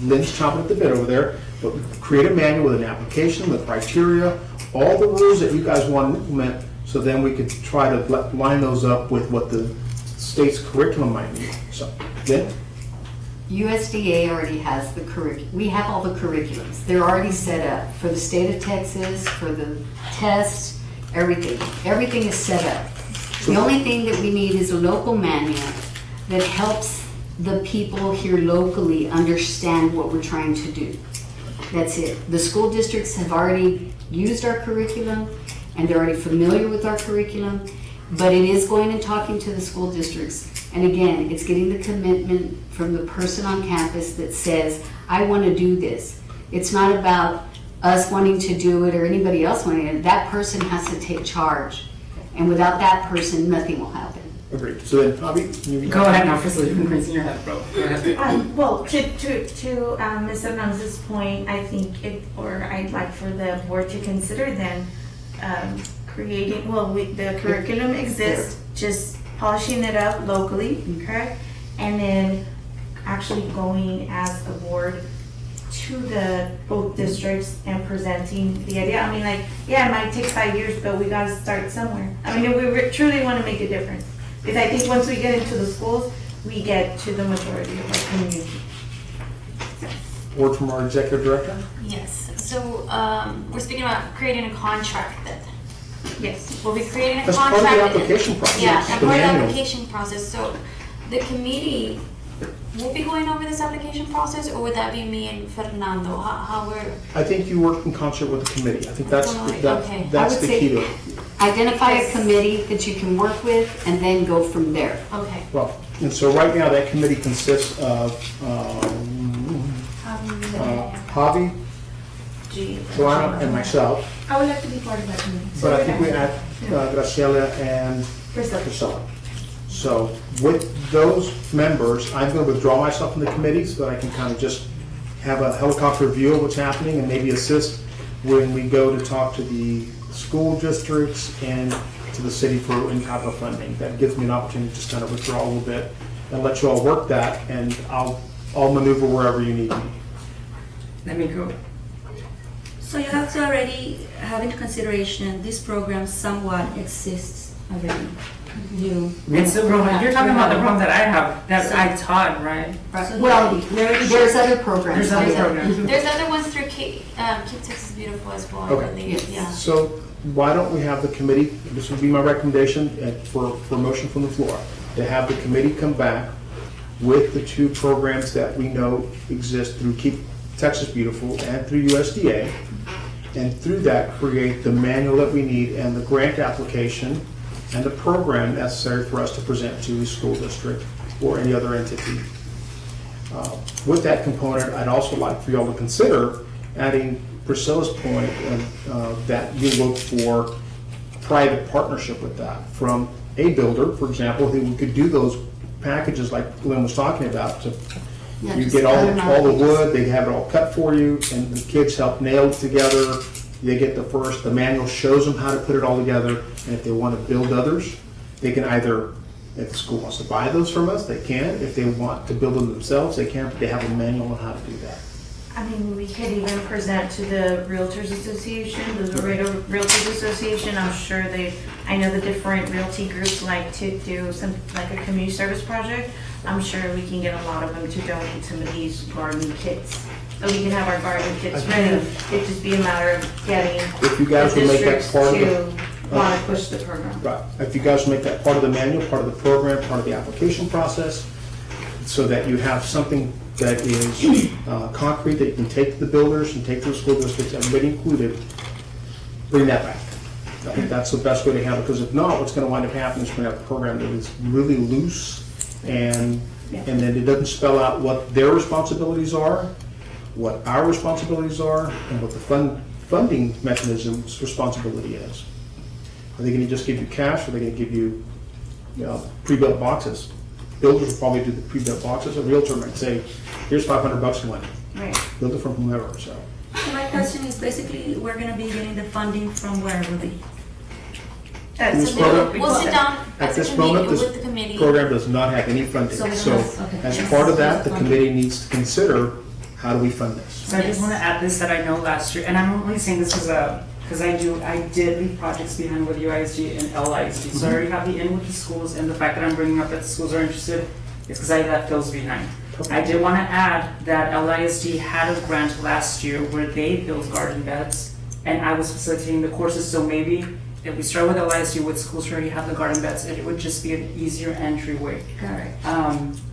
Lynn's chomping at the bit over there, but create a manual with an application, the criteria, all the rules that you guys want to implement, so then we could try to line those up with what the state's curriculum might need. So, Lynn?
USDA already has the curriculum. We have all the curriculums. They're already set up for the state of Texas, for the tests. Everything is set up. The only thing that we need is a local manual that helps the people here locally understand what we're trying to do. That's it. The school districts have already used our curriculum and they're already familiar with our curriculum, but it is going and talking to the school districts. And again, it's getting the commitment from the person on campus that says, I want to do this. It's not about us wanting to do it or anybody else wanting it. That person has to take charge. And without that person, nothing will happen.
Agreed. So then, Bobby, you
Go ahead now, Priscilla, you've been raising your hand, bro. Go ahead.
Well, to Ms. Hernandez's point, I think I'd like for the board to consider then creating, the curriculum exists, just polishing it up locally, correct? And then actually going as a board to both districts and presenting the idea. I mean, like, yeah, it might take 5 years, but we gotta start somewhere. I mean, if we truly wanna make a difference. Because I think once we get into the schools, we get to the majority of our community.
word from our executive director?
Yes, so, we're speaking about creating a contract then.
Yes.
We'll be creating a
That's
contract.
part of the application process.
Yeah,
the
and part of the
manual.
application process, so the committee will be going over this application process, or would that be me and Fernando? How we're,
I think you work in concert with the committee. I think that's,
Okay.
that's
I would
the
say-
key to it.
Identify a committee that you can work with and then go from there.
okay.
Well, and so right now, that committee consists of Javi, Joanna, and myself.
I would like to be part of that committee.
But I think we add Graciela and Priscilla. So with those members, I'm going to withdraw myself from the committee so that I can kind of just have a helicopter view of what's happening and maybe assist when we go to talk to the school districts and to the city for any type of funding. That gives me an opportunity to just kind of withdraw a little bit and let you all work that, and I'll maneuver wherever you need me.
Let me go.
So you have to already have into consideration this program somewhat exists already.
It's the program, you're talking about the program that I have, that I taught, right?
Well, there's other programs.
There's other programs.
There's other ones through Keep Texas Beautiful as well, I
Okay.
believe, yeah.
So why don't we have the committee, this would be my recommendation for motion from the floor, to have the committee come back with the two programs that we know exist through Keep Texas Beautiful and through USDA, and through that create the manual that we need and the grant application and the program necessary for us to present to the school district or any other entity. With that component, I'd also like for y'all to consider adding Priscilla's point that you look for private partnership with that from a builder, for example, who could do those packages like Lynn was talking about. So
Yeah,
you
just
get
cut
all
them out.
the wood, they have it all cut for you, and the kids help nail it together. They get the manual shows them how to put it all together, and if they want to build others, they can either, if the school wants to buy those from us, they can. If they want to build them themselves, they can, but they have a manual on how to do that.
I mean, we could even present to the Realtors Association, the Laredo Realtors Association. I'm sure I know the different realty groups like to do like a community service project. I'm sure we can get a lot of them to donate some of these garden kits. So we can have our garden kits ready. It'd just be a matter of getting
If you guys
the
would make that
districts
part of
to want to push the program.
Right, if you guys make that part of the manual, part of the program, part of the application process, so that you have something that is concrete that you can take to the builders and take to the school districts, everybody included, bring that back. I think that's the best way to handle it, because if not, what's going to wind up happening is we're going to have a program that is really loose, and then it doesn't spell out what their responsibilities are, what our responsibilities are, and what the funding mechanism's responsibility is. Are they going to just give you cash, or are they going to give you, pre-built boxes? Builders will probably do the pre-built boxes. A realtor might say, here's $500 money.
Right.
Build it from whomever, so.
So my question is basically, we're gonna be getting the funding from where really?
This
So
program-
we'll sit down
At
as
this
a
moment,
committee,
this
with the committee.
program does not have any funding.
So we don't
So
have- okay.
as
Yes.
part of that, the
Funding.
committee needs to consider, how do we fund this?
So I just want to add this that I know last year, and I'm only saying this because I did lead projects behind with UISG and LISG, so I already have the in with the schools, and the fact that I'm bringing up that the schools are interested is because I left those behind. I did want to add that LISG had a grant last year where they built garden beds, and I was facilitating the courses, so maybe if we start with LISU with schools who already have the garden beds, it would just be an easier entryway.
Correct.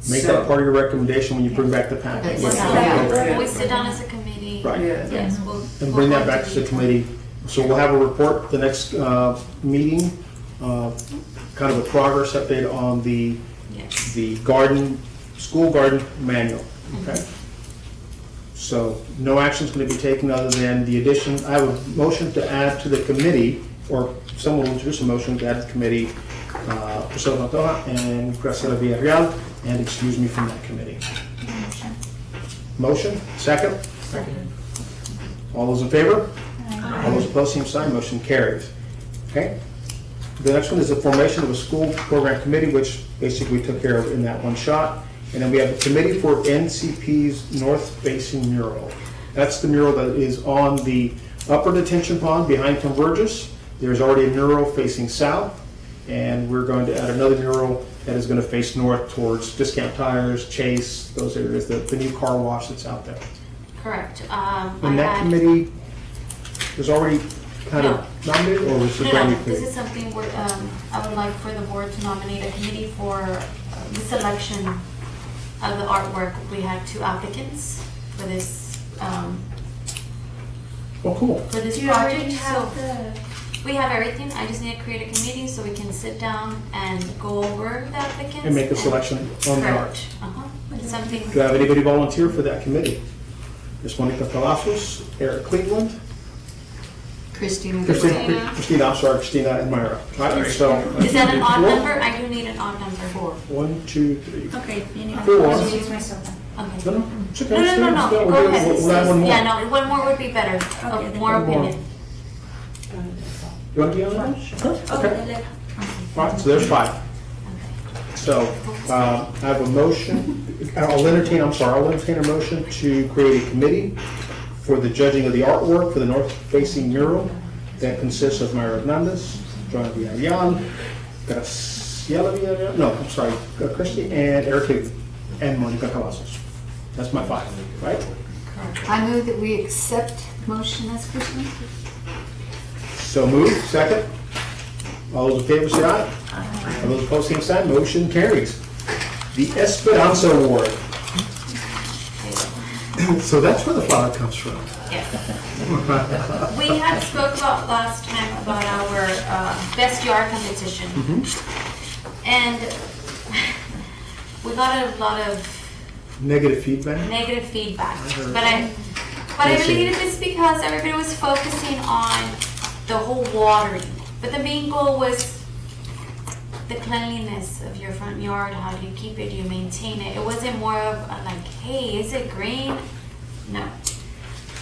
Make that part of your recommendation when you bring back the packet.
Yes.
Yeah, we sit down as a committee.
Right.
Yeah.
Yes, we'll.
And bring that back to the committee. So we'll have a report the next meeting, kind of a progress update on the
Yes.
school garden manual, okay? So no action's gonna be taken other than the addition, I have a motion to add to the committee, or someone will introduce a motion to add to the committee, Priscilla Pantoja and Graciela Villarreal, and excuse me from that committee. Motion, second?
Second.
All those in favor? All those opposed, same sign, motion carries. Okay? The next one is the formation of a school program committee, which basically we took care of in that one shot. And then we have the committee for NCP's north-facing mural. That's the mural that is on the upper detention pond behind Convergys. There's already a mural facing south, and we're going to add another mural that is going to face north towards Discount Tires, Chase, those areas, the new car wash that's out there.
Correct.
And that committee is already kind of nominated, or was it
No,
brand new
no, this
committee?
is something where, I would like for the board to nominate a committee for the selection of the artwork. We had 2 applicants for this,
Oh, cool.
for this
Do you already
project.
have
So
the,
we have everything. I just need to create a committee so we can sit down and go over the applicants.
And make a selection on the art.
Correct. It's something.
Do you have anybody volunteer for that committee? Ms. Monica Palacios, Eric Cleveland,
Christina.
Christina, I'm sorry, Christina and Myra. All right, so.
Is that an odd
Four?
number? I do need an odd number. 4.
1, 2, 3.
okay, you need
Four.
to use myself then.
Okay.
No, no, it's okay.
No, no, no,
Stay,
no,
we'll
go
do-
ahead.
We'll add one more.
Yeah, no, one more would be better,
Okay,
more
One more.
opinion.
You want to be on that one? Sure. Okay. All right, so there's 5. So, I have a motion, I'll entertain a motion to create a committee for the judging of the artwork for the north-facing mural that consists of Myra Hernandez, Joanna Villarreal, Graciela Villarreal, no, I'm sorry, Christy, and Eric Cleveland, and Monica Cavazos. That's my 5, right?
I move that we accept motion as presented.
So moved, second. All those in favor say aye. All those opposed, same sign, motion carries. The Esperanza Award. So that's where the flower comes from.
Yes. We had spoke about last time about our best yard competition. And we got a lot of
Negative feedback.
negative feedback.
heard
But I believe it's because everybody was focusing on the whole watering. But the main goal was the cleanliness of your front yard. How do you keep it? Do you maintain it? It wasn't more of a like, hey, is it green? No.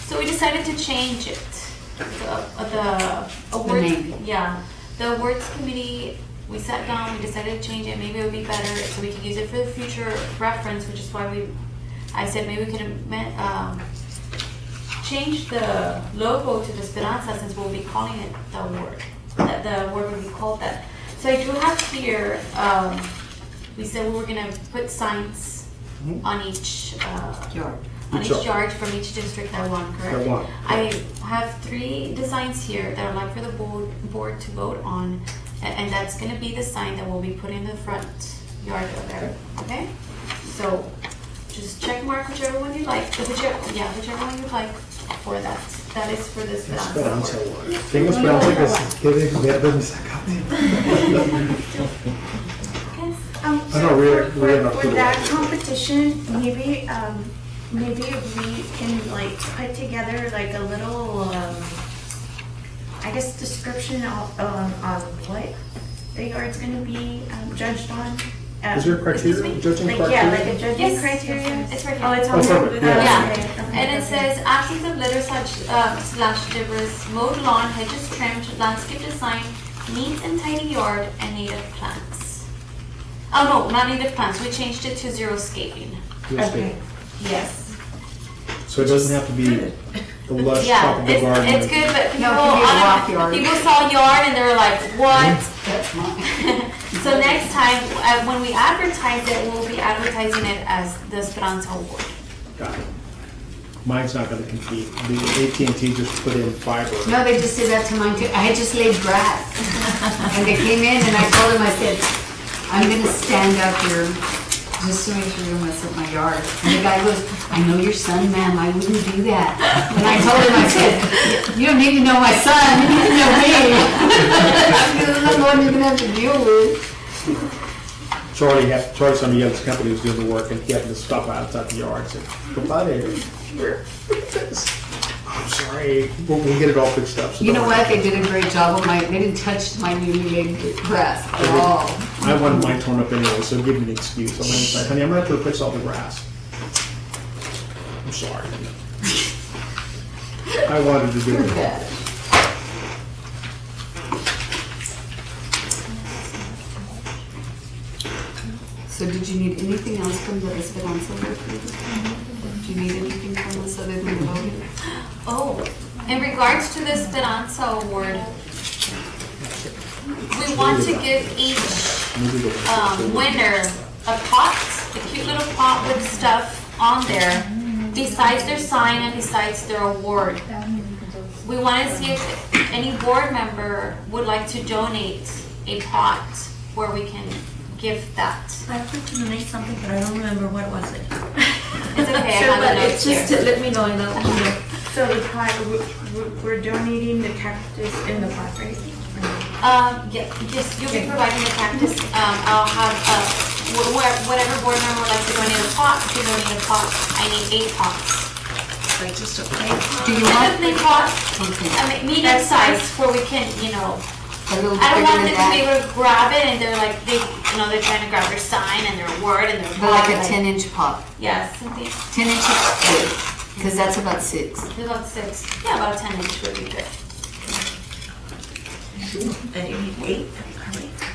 So we decided to change it. The awards,
name.
yeah, the awards committee. We sat down. We decided to change it. Maybe it would be better so we could use it for the future reference, which is why I said maybe we could change the logo to the Esperanza since we'll be calling it the award. That the award would be called that. So I do have here, we said we were gonna put signs on each,
Yard.
on
Each
each yard from each district that won, correct?
That won.
I have 3 designs here that I'd like for the board to vote on, and that's gonna be the sign that we'll be putting in the front yard of there, okay? So, just check mark whichever one you like, whichever one you like for that. That is for the Esperanza
Esperanza
Award.
Award. Tengo esperanza que se quede verde mi zacate.
Yes.
I know, we're not
For
good
that
at it.
competition, maybe we can like put together like a little, I guess description on what the yard's gonna be judged on.
Is there a
Excuse
criteria,
me?
judging
Like,
criteria?
yeah, like a judging
Yes,
criteria?
it's right
Oh,
here.
it's
Oh,
on there?
perfect, yeah.
Yeah,
Okay,
and it
okay.
says absence of litter slash debris, mowed lawn, hedges trimmed, landscape design, neat and tidy yard, and native plants. Oh no, not native plants, we changed it to xeriscaping.
Yes,
Okay.
Yes.
So it doesn't have to be the lush
Yeah,
tropical garden.
it's good, but people,
No, it can be a rock yard.
people saw yard and they were like, what?
That's mine.
So next time, when we advertise it, we'll be advertising it as the Esperanza Award.
Got it. Mine's not gonna compete. The AT&T just put in fiber.
No, they just did that to mine too. I had just laid grass. And they came in and I told them, I said, I'm gonna stand out here just to make sure you don't mess up my yard. And the guy goes, I know your son, ma'am, I wouldn't do that. And I told him, I said, you don't need to know my son, you need to know me. Because I'm the one you're gonna have to deal with.
Charlie, some of the other company was doing the work and he had to stop outside the yard and said, come by there. I'm sorry, we'll get it all fixed up. So
You know
don't
what,
worry.
they did a great job of they didn't touch my newly laid grass at all.
I wanted mine torn up anyway, so give me an excuse. I'm gonna say, honey, I'm gonna have to replace all the grass. I'm sorry. I wanted to do
You're
it.
bad. So did you need anything else from the Esperanza Award? Do you need anything from us other than the voting?
Oh, in regards to the Esperanza Award, we want to give each winner a pot, a cute little pot with stuff on there, besides their sign and besides their award. We want to see if any board member would like to donate a pot where we can give that.
I have to donate something, but I don't remember what was it.
It's okay, I
Sure,
have
but
the
it's
notes
just
here.
to let me know and I'll.
So the pot, we're donating the cactus in the pot, right?
Yeah, yes, you'll be providing the cactus. I'll have, whatever board member would like to donate a pot, you can donate a pot. I need 8 pots.
Like just a plain pot.
Do you
Just a
want
plain pot,
okay.
I mean, medium size where we can,
a little
I don't want
bigger
them to
than
be
that?
able to grab it and they're like, they're trying to grab their sign and their word and their
But like a
pot.
10-inch pot.
Yeah, something,
10 inches big, because that's about 6.
about 6, yeah, about 10 inch would be good.
And you need 8.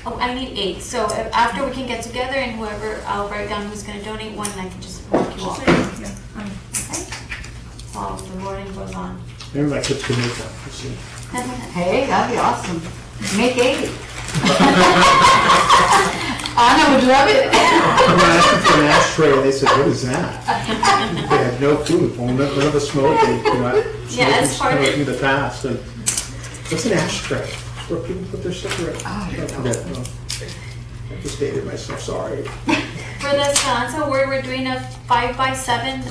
Oh, I need 8, so after we can get together and whoever, I'll write down who's gonna donate one and I can just mark you off. Okay? So the voting goes on.
Maybe my kids can make one, we'll see.
Hey, that'd be awesome. Make 8. Anna would love it.
I asked them for an ashtray and they said, what is that? They had no clue, none of the smoke, and,
Yeah, it's
smoking
hard.
in the past, and what's an ashtray? Where people put their cigarette. I forget, no. I just dated myself, sorry.
For the Esperanza Award, we're doing a 5x7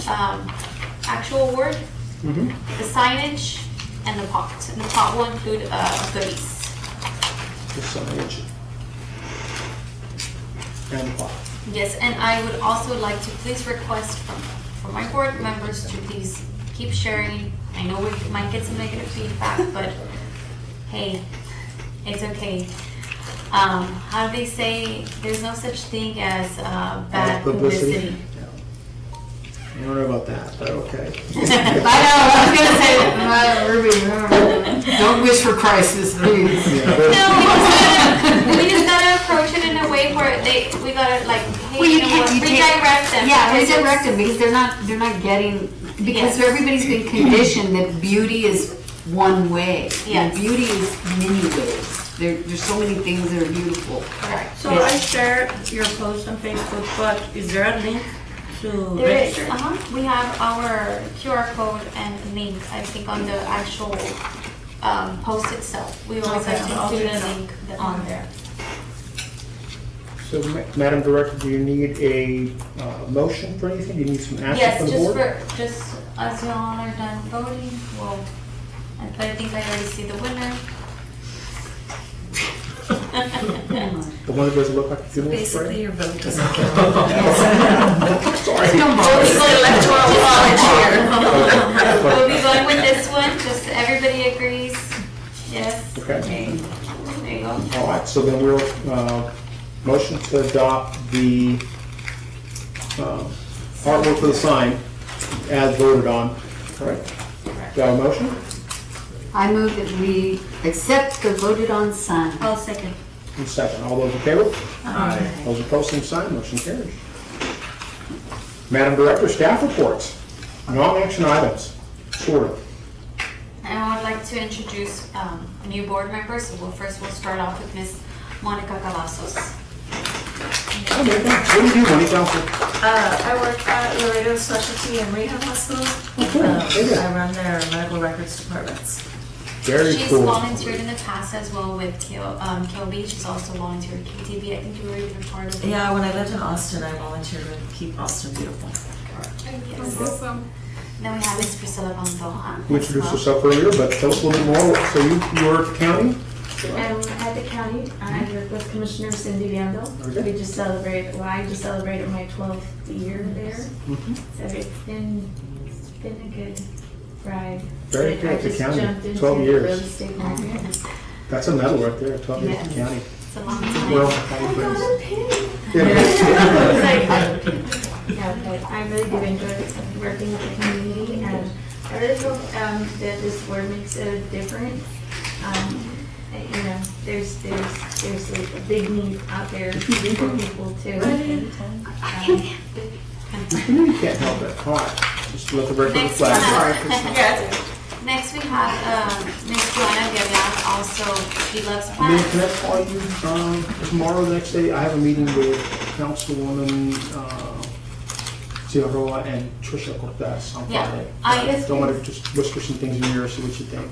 actual award,
Mm-hmm.
the signage, and the pot. And the pot will include goodies.
Just some age. And pot.
Yes, and I would also like to please request from my board members to please keep sharing. I know we might get some negative feedback, but hey, it's okay. How do they say, there's no such thing as bad publicity.
I don't know about that, but okay.
I know, I was gonna say, Ruby, don't wish for crisis, please.
No, we just gotta approach it in a way where we gotta like, hey,
Well, you
you know
can't-
what,
you take-
redirect them.
Yeah,
because
redirect
it's-
them, because they're not getting, because
Yes.
everybody's been conditioned that beauty is one way.
Yes.
And beauty is many ways. There's so many things that are beautiful.
Correct.
So I share your post on Facebook, but is there a link to
There is,
register?
we have our QR code and link, I think, on the actual post itself. We always have to
Okay, I'll
include
do
a
that.
link on there.
So, Madam Director, do you need a motion for anything? Do you need some action
Yes,
from the
just
board?
just as y'all are done voting, but I think I already see the winner.
The one that doesn't look like a funeral
Basically,
spray?
your vote doesn't count.
Sorry.
Electoral college here.
We'll be going with this one, just everybody agrees, yes?
Okay.
There you go.
All right, so then we'll, motion to adopt the artwork for the sign as voted on. Correct. Do I have a motion?
I move that we accept the voted on sign.
I'll second.
And second, all those in favor? Those opposed, same sign, motion carries. Madam Director, staff reports, non-action items, sort of.
And I would like to introduce new board members. So we'll start off with Ms. Monica Cavazos.
Okay, what do you do, Money Council?
I work at Laredo Specialty and Rehab Hospital.
very good.
I run their medical records departments.
Very
She's
cool.
volunteered in the past as well with KLB. She's also volunteered with KTV. I think you were even part of it.
Yeah, when I lived in Austin, I volunteered to keep Austin beautiful.
Yes. Awesome. Then we have Miss Priscilla Pantoja.
You introduced yourself earlier, but tell us a little bit more. So you work at the county?
At the county, I work with Commissioner Cindy Viando.
Okay.
I just celebrated my 12th year there. So it's been a good ride.
Very
I
good, the
just
county,
jumped into
12 years.
real estate market.
That's a medal right there, 12 years at the
Yes.
county.
It's a long time.
Well,
Yeah, but I really do enjoy working with the community, and I really hope that this board makes a difference. You know, there's like a big need out there for people too.
You can't help that. All right, just let the record
Next
reflect.
Next we have Miss Joanna Villar, also she loves
Then
plants.
can I call you tomorrow, the next day? I have a meeting with Councilwoman Tiaroa and Trisha Cortez on
Yeah,
Friday.
I-
Don't want to just whisper some things in your ear, see what you think.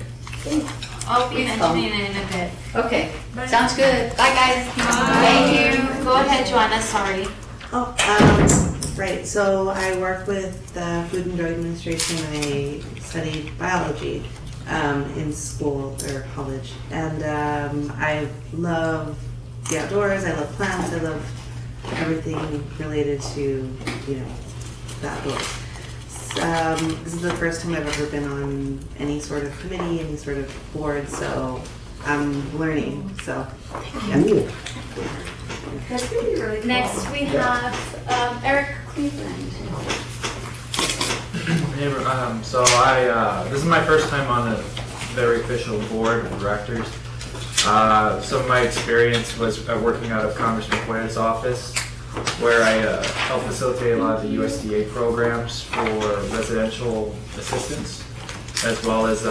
I'll be mentioning it in a bit.
Okay, sounds good. Bye, guys.
Thank you. Go ahead, Joanna, sorry.
Right, so I work with the Food and Drug Administration. I studied biology in school or college. And I love the outdoors, I love plants, I love everything related to, the outdoors. This is the first time I've ever been on any sort of committee, any sort of board, so I'm learning, so, yeah.
Cool.
That's gonna be really cool.
Next we have Eric Cleveland.
Hey, so I this is my first time on a very official board of directors. Some of my experience was working out of Congressman Cuevas' office, where I helped facilitate a lot of the USDA programs for residential assistance, as well as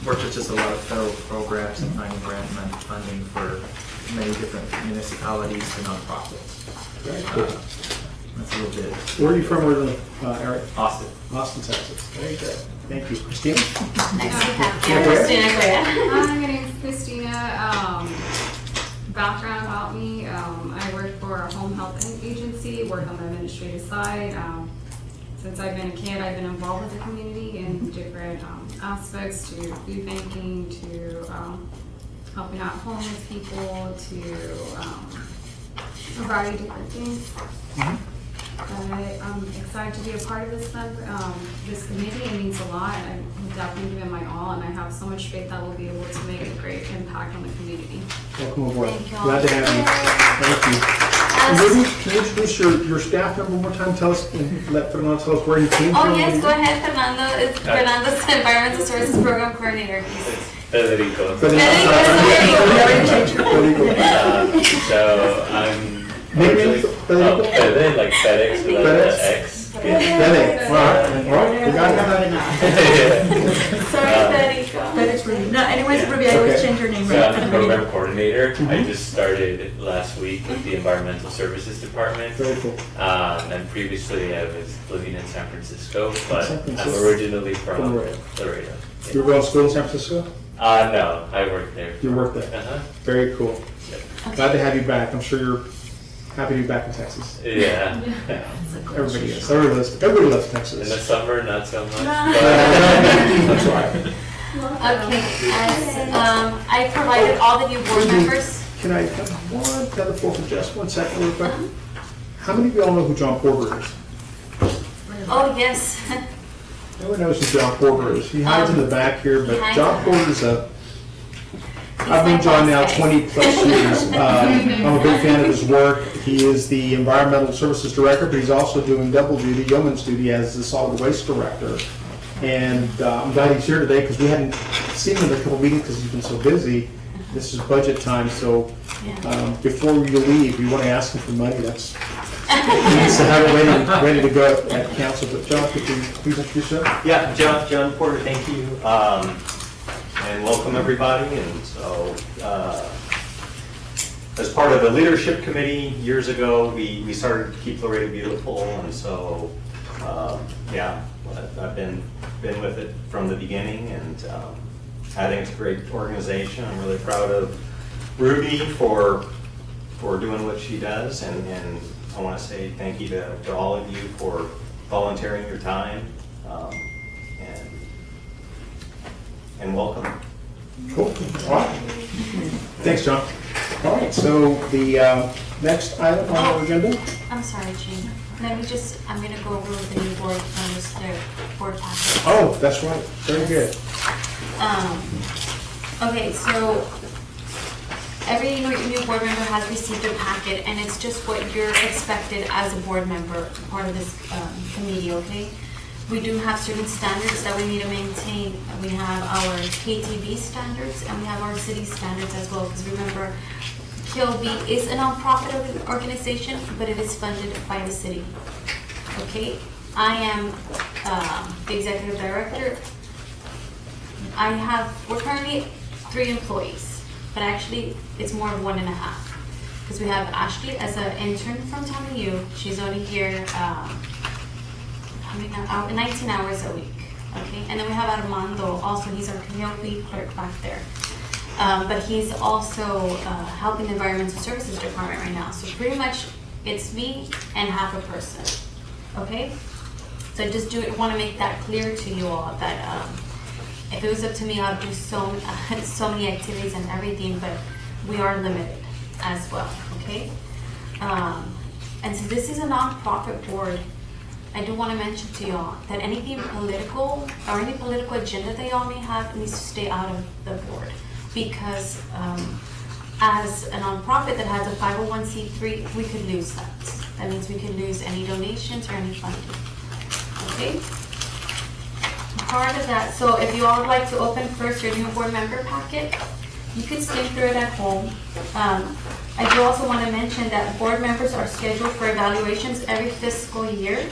worked with just a lot of federal programs and finding grant funding for many different municipalities and nonprofits.
Very cool.
That's a little bit.
Where are you from originally, Eric?
Austin.
Austin, Texas. Very good. Thank you. Christina?
Next we have
Yeah,
Christina Correa.
Hi, my name is Christina. Background about me, I work for a home health agency, work on the administrative side. Since I've been a kid, I've been involved with the community in different aspects, to food banking, to helping out homeless people, to a variety of different things. I'm excited to be a part of this committee. It means a lot. I've definitely given my all, and I have so much faith that we'll be able to make a great impact on the community.
Welcome aboard.
Thank you all.
Glad to have you. Thank you. And maybe, can you introduce your staff member one more time? Tell us, and let Fernando tell us where you came from.
Oh yes, go ahead, Fernando. It's Fernando's Environmental Services Program Coordinator.
Federico. So I'm originally Fede, like FedEx without the X.
Fede. All right. We got it.
Sorry, Federico.
But Ruby. No, anyways, Ruby, I always change your name,
So
right?
I'm the program coordinator. I just started last week with the Environmental Services Department.
Very cool.
And previously I was living in San Francisco, but
San Francisco.
I'm originally from
Laredo.
Laredo.
You were going to school in San Francisco?
No, I work there.
You work there.
Uh-huh.
Very cool.
Yep.
Glad to have you back. I'm sure you're happy to be back in Texas.
Yeah.
Everybody is. Everybody loves
In the
Texas.
summer, not so much.
That's right.
Okay, as I provided all the new board members.
Can I have one telephone for just 1 second real quick? How many of y'all know who John Porter is?
Oh yes.
Everyone knows who John Porter is. He hides in the back here, but John Porter's I've known John now 20 plus years. I'm a big fan of his work. He is the Environmental Services Director, but he's also doing double duty, yeoman's duty as the Solid Waste Director. And I'm glad he's here today because we hadn't seen him in a couple meetings because he's been so busy. This is budget time, so before you leave, you want to ask him for money. That's he needs to have it ready to go at council. But John, could you please introduce yourself?
Yeah, John Porter, thank you, and welcome everybody. And so
as part of the leadership committee years ago, we started to keep Laredo beautiful, and so, yeah, I've been with it from the beginning, and I think it's a great organization. I'm really proud of Ruby for doing what she does, and I want to say thank you to all of you for volunteering your time, and welcome.
Cool. All right. Thanks, John. All right, so the next item on our agenda?
I'm sorry, Gene. I'm gonna go over with the new board members, their board package.
Oh, that's right. Very good.
Okay, so every new board member has received a packet, and it's just what you're expected as a board member, part of this committee, okay? We do have certain standards that we need to maintain. We have our KTV standards, and we have our city standards as well, because remember, KLB is a nonprofit organization, but it is funded by the city. Okay, I am the executive director. We're currently 3 employees, but actually it's more of 1.5. Because we have Ashley as an intern from TAMU. She's only here 19 hours a week. Okay, and then we have Armando, also he's our community clerk back there. But he's also helping the environmental services department right now. So pretty much it's me and half a person. Okay? So I just want to make that clear to you all that if it was up to me, I'd do so many activities and everything, but we are limited as well. Okay? And so this is a nonprofit board. I do want to mention to y'all that anything political or any political agenda that y'all may have needs to stay out of the board. Because as a nonprofit that has a 501c3, we could lose that. That means we could lose any donations or any funding. Okay? Part of that, so if you all would like to open first your new board member packet, you can skim through it at home. I do also want to mention that board members are scheduled for evaluations every fiscal year.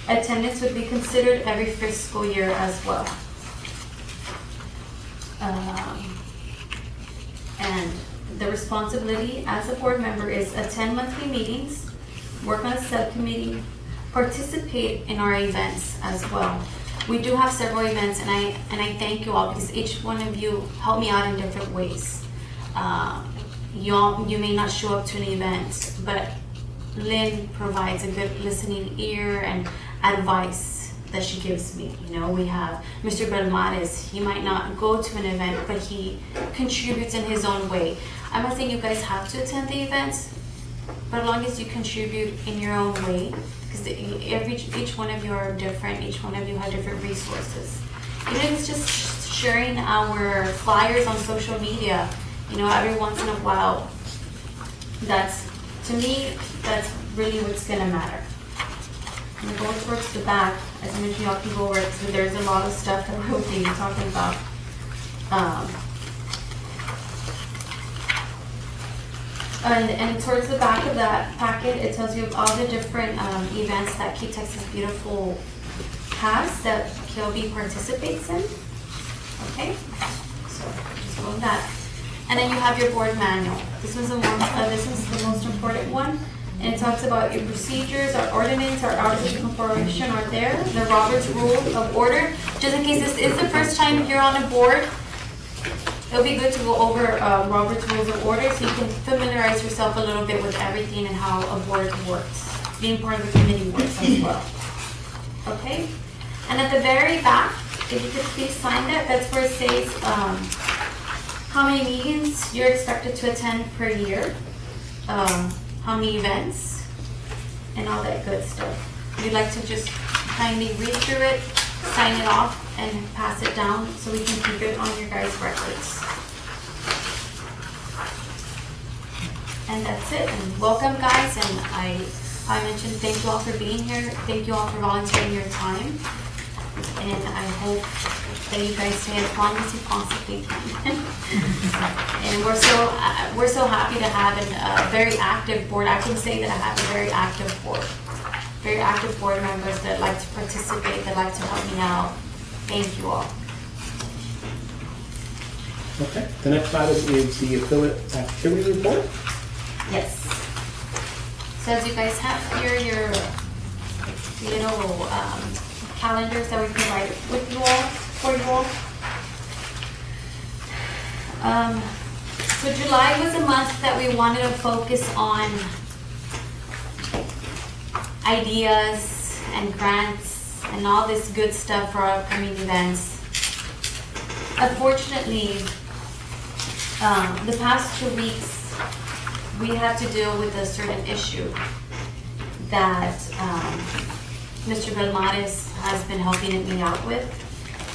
Attendance would be considered every fiscal year as well. And the responsibility as a board member is attend monthly meetings, work on a subcommittee, participate in our events as well. We do have several events, and I thank you all because each one of you help me out in different ways. You may not show up to an event, but Lynn provides a good listening ear and advice that she gives me. You know, we have Mr. Belmares. He might not go to an event, but he contributes in his own way. I'm not saying you guys have to attend the events, but as long as you contribute in your own way, because each one of you are different, each one of you have different resources. Even if it's just sharing our flyers on social media, you know, every once in a while, to me, that's really what's gonna matter. I'm gonna go towards the back, as I mentioned, y'all can go over it, so there's a lot of stuff that we'll be talking about. And towards the back of that packet, it tells you all the different events that Keep Texas Beautiful has that KLB participates in. Okay, so just go with that. And then you have your board manual. This is the most important one. And it talks about your procedures, our ordinance, our articles of incorporation are there. The Robert's Rules of Order. Just in case this is the first time you're on a board, it'll be good to go over Robert's Rules of Order so you can familiarize yourself a little bit with everything and how a board works. Being part of a committee works as well. Okay? And at the very back, if you could please sign that, that's where it says how many meetings you're expected to attend per year, how many events, and all that good stuff. We'd like to just kindly read through it, sign it off, and pass it down so we can keep it on your guys' records. And that's it. And welcome, guys. And I mentioned thank you all for being here. Thank you all for volunteering your time. And I hope that you guys stay as long as you possibly can. And we're so happy to have a very active board. I can say that I have a very active board. Very active board members that like to participate, that like to help me out. Thank you all.
Okay, the next item is the affiliate activity report.
Yes. So as you guys have here your little calendars that we provide with you all, for you all. So July was a month that we wanted to focus on ideas and grants and all this good stuff for our upcoming events. Unfortunately, the past 2 weeks, we have to deal with a certain issue that Mr. Belmontes has been helping me out with.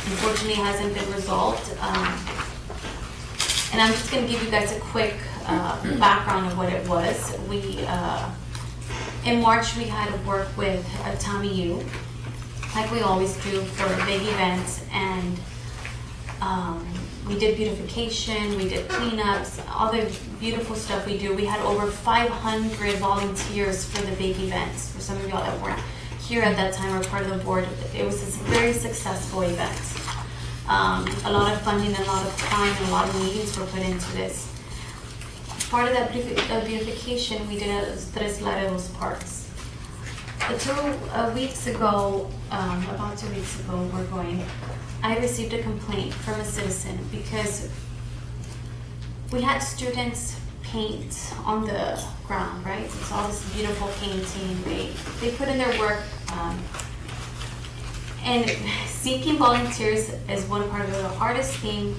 Unfortunately, it hasn't been resolved. And I'm just going to give you guys a quick background of what it was. In March, we had to work with Tommy U, like we always do for big events, and we did beautification, we did cleanups, all the beautiful stuff we do. We had over 500 volunteers for the big events. For some of y'all that weren't here at that time or part of the board, it was a very successful event. A lot of funding, a lot of time, and a lot of meetings were put into this. Part of that beautification we did at Tres Laredos parks. 2 weeks ago, about 2 weeks ago, I received a complaint from a citizen because we had students paint on the ground, right? It's all this beautiful painting. They put in their work, and seeking volunteers is one part of the hardest thing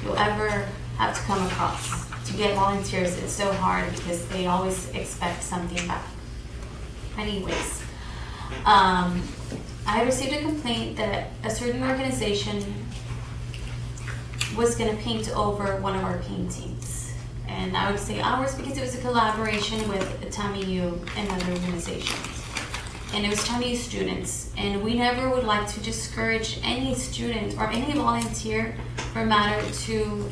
you'll ever have to come across. To get volunteers, it's so hard because they always expect something back. Anyways, I received a complaint that a certain organization was going to paint over one of our paintings. And I would say ours because it was a collaboration with Tommy U and other organizations. And it was Tommy U students. And we never would like to discourage any student or any volunteer for matter to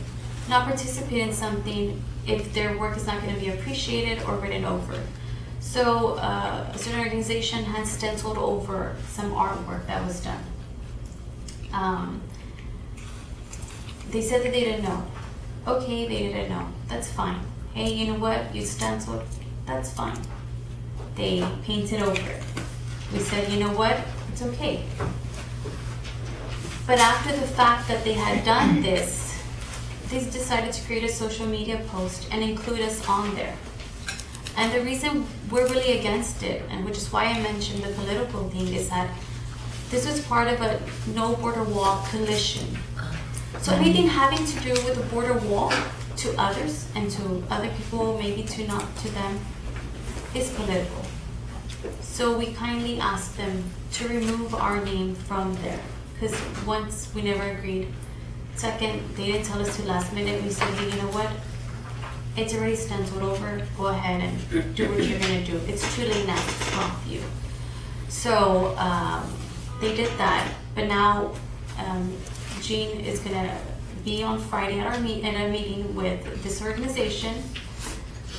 not participate in something if their work is not going to be appreciated or written over. So a certain organization had stenciled over some artwork that was done. They said that they didn't know. Okay, they didn't know. That's fine. Hey, you know what? You stenciled. That's fine. They painted over it. We said, you know what? It's okay. But after the fact that they had done this, they decided to create a social media post and include us on there. And the reason we're really against it, and which is why I mentioned the political thing, is that this was part of a no border wall coalition. So anything having to do with the border wall to others and to other people, maybe to not to them, is political. So we kindly asked them to remove our name from there, because once we never agreed. Second, they didn't tell us till last minute. We said, hey, you know what? It's already stenciled over. Go ahead and do what you're gonna do. It's too late now to stop you. So they did that, but now Jean is gonna be on Friday at our meeting with this organization,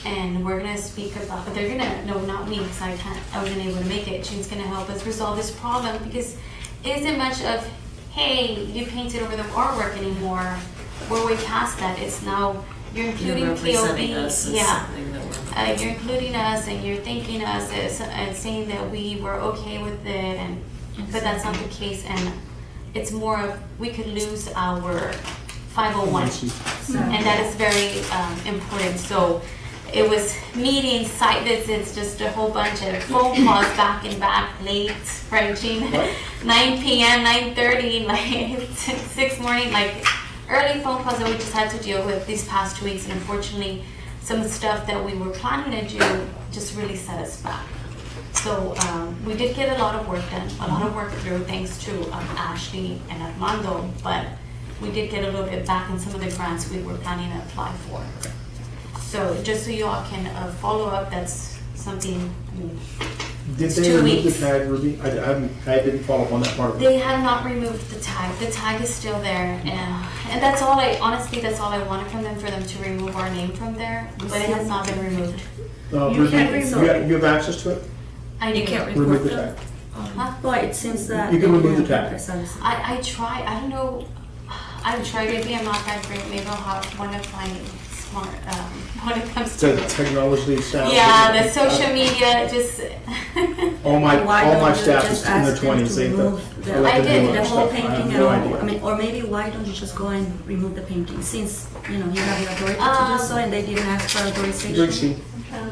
and we're gonna speak about. But they're gonna not me because I wasn't able to make it. Jean's gonna help us resolve this problem because it isn't much of, hey, you painted over the artwork anymore. We're way past that. It's now you're including KOB. Yeah, you're including us and you're thanking us and saying that we were okay with it, but that's not the case. And it's more of we could lose our 501, and that is very important. So it was meetings, site visits, just a whole bunch of phone calls back and back, late, right, Jean? 9 p.m., 9:30, like 6 morning, like early phone calls that we just had to deal with these past 2 weeks. And unfortunately, some of the stuff that we were planning to do just really set us back. So we did get a lot of work done, a lot of work through thanks to Ashley and Armando, but we did get a little bit back in some of the grants we were planning to apply for. So just so you all can follow up, that's something.
Did they remove the tag, Ruby? I didn't follow up on that part of it.
They have not removed the tag. The tag is still there, and that's all honestly, that's all I wanted from them, for them to remove our name from there, but it has not been removed.
Ruby, you have access to it?
I do.
You can't
Remove
report
the
them?
tag.
But it seems that.
You can remove the tag.
I try. I don't know. I've tried. Maybe I'm not that great. Maybe I'll have one of my smart when it comes to.
The technology sounds.
Yeah, the social media just.
All my
Why don't you
staff
just
is in their
ask them to
20s. They
remove the-
I let
I
them
did.
do
The
that
whole
stuff. I have
painting
no
and all,
idea.
I mean, or maybe why don't you just go and remove the painting, since, you know, you have the authority to do so, and they didn't ask for authorization?
Gracie,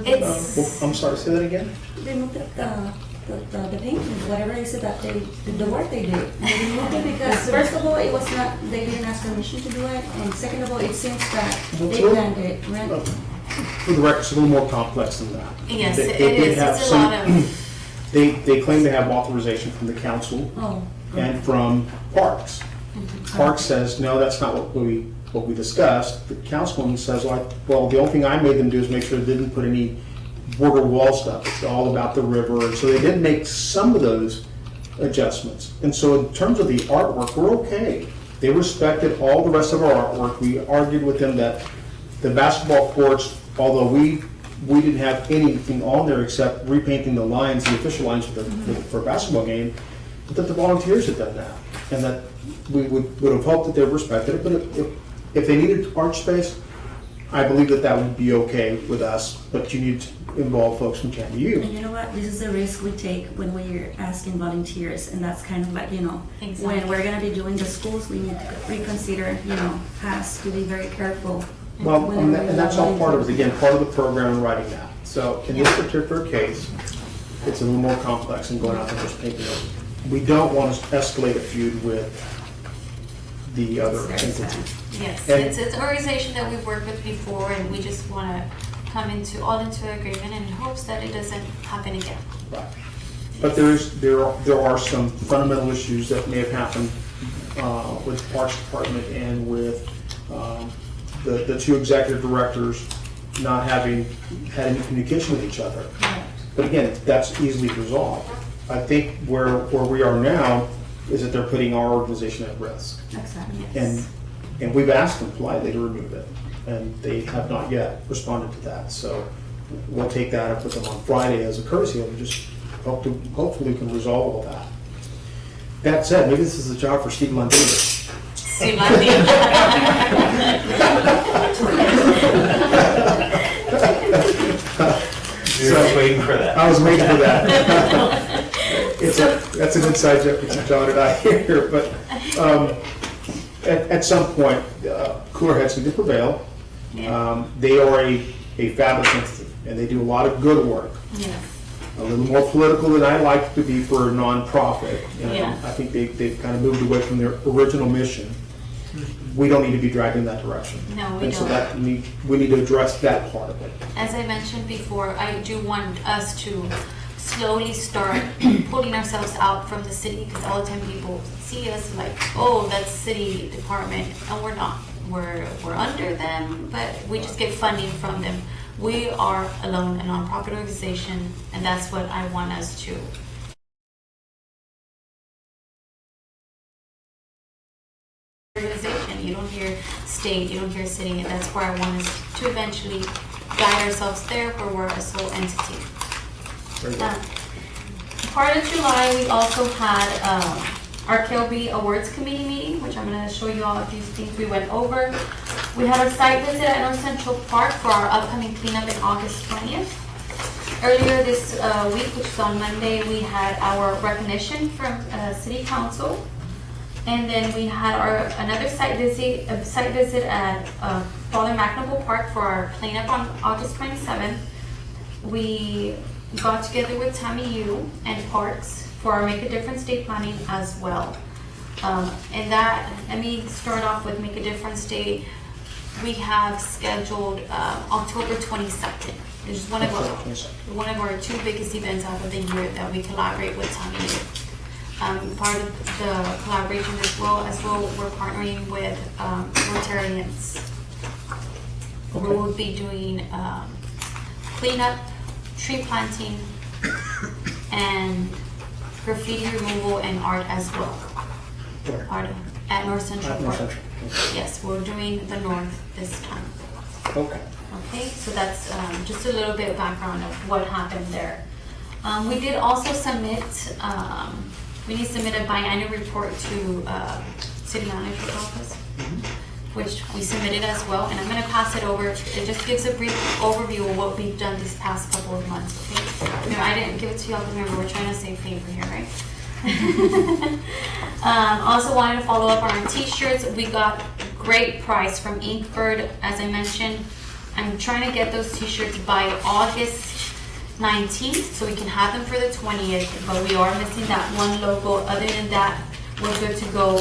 It's.
I'm sorry, say that again?
Remove the painting, whatever it is that they, the work they did. They removed it because, first of all, it was not, they didn't ask permission to do it, and second of all, it seems that they planned it, right?
For the record, it's a little more complex than that.
Yes,
They-
it
they did
is.
have
It's a
some-
lot of.
They claim to have authorization from the council
Oh.
and from Parks. Parks says, no, that's not what we discussed. The councilwoman says, well, the only thing I made them do is make sure they didn't put any border wall stuff. It's all about the river. And so they did make some of those adjustments. And so in terms of the artwork, we're okay. They respected all the rest of our artwork. We argued with them that the basketball courts, although we didn't have anything on there except repainting the lines, the official lines for a basketball game, but that the volunteers had done that. And that we would have hoped that they respected it, but if they needed art space, I believe that would be okay with us, but you need to involve folks from
And
CanDU.
you know what, this is the risk we take when we're asking volunteers, and that's kind of like, you know,
Exactly.
when we're gonna be doing the schools, we need to reconsider, you know, has to be very careful.
Well,
whenever
and
we
that's
have
all part of it,
volunteers.
again, part of the program and writing that. So in this particular case, it's a little more complex than going out and just painting it. We don't want to escalate a feud with the other
It's very sad.
entity.
Yes,
And-
it's an organization that we've worked with before, and we just want to come into agreement in hopes that it doesn't happen again.
Right. But there are some fundamental issues that may have happened with the Parks Department and with the two executive directors not having had any communication with each other. But again, that's easily resolved. I think where we are now is that they're putting our organization at risk.
Exactly.
And we've asked them politely to remove it, and they have not yet responded to that. So we'll take that up with them on Friday as a courtesy, and just hopefully we can resolve all that. That said, maybe this is a job for Steve Lundin.
See, Monday.
You're just waiting for that.
I was waiting for that. That's an inside joke between John and I here, but at some point, cooler heads need to prevail. They are a fabulous entity, and they do a lot of good work.
Yes.
A little more political than I like to be for a nonprofit. You know,
Yeah.
I think they've kind of moved away from their original mission. We don't need to be dragged in that direction.
No, we
And so
don't.
that we need to address that part of it.
As I mentioned before, I do want us to slowly start pulling ourselves out from the city, because all the time people see us like, oh, that's city department, and we're not. We're under them, but we just get funding from them. We are alone, a nonprofit organization, and that's what I want us to. Organization, you don't hear state, you don't hear city, and that's where I want us to eventually guide ourselves there, where we're a sole entity.
Very good.
Part of July, we also had our KLB Awards Committee meeting, which I'm going to show you all a few things we went over. We had a site visit at North Central Park for our upcoming cleanup in August 20th. Earlier this week, which is on Monday, we had our recognition from City Council. And then we had another site visit at Father McNable Park for our cleanup on August 27th. We got together with Tammy Yu and Parks for our Make a Difference Day planning as well. And that, let me start off with Make a Difference Day. We have scheduled October 22nd. It's one of our two biggest events out of the year that we collaborate with Tammy Yu. Part of the collaboration as well, we're partnering with Rotarians. We will be doing cleanup, tree planting, and graffiti removal and art as well. Art at North Central Park. Yes, we're doing the north this time.
Okay.
Okay, so that's just a little bit of background of what happened there. We did also submit, we need to submit a biannual report to City Manager's Office. which we submitted as well, and I'm gonna pass it over. It just gives a brief overview of what we've done this past couple of months, okay? Remember, I didn't give it to y'all, because remember, we're trying to save paper here, right? Also wanted to follow up on our t-shirts. We got great price from Inkbird, as I mentioned. I'm trying to get those t-shirts by August 19th, so we can have them for the 20th, but we are missing that one logo. Other than that, we're good to go,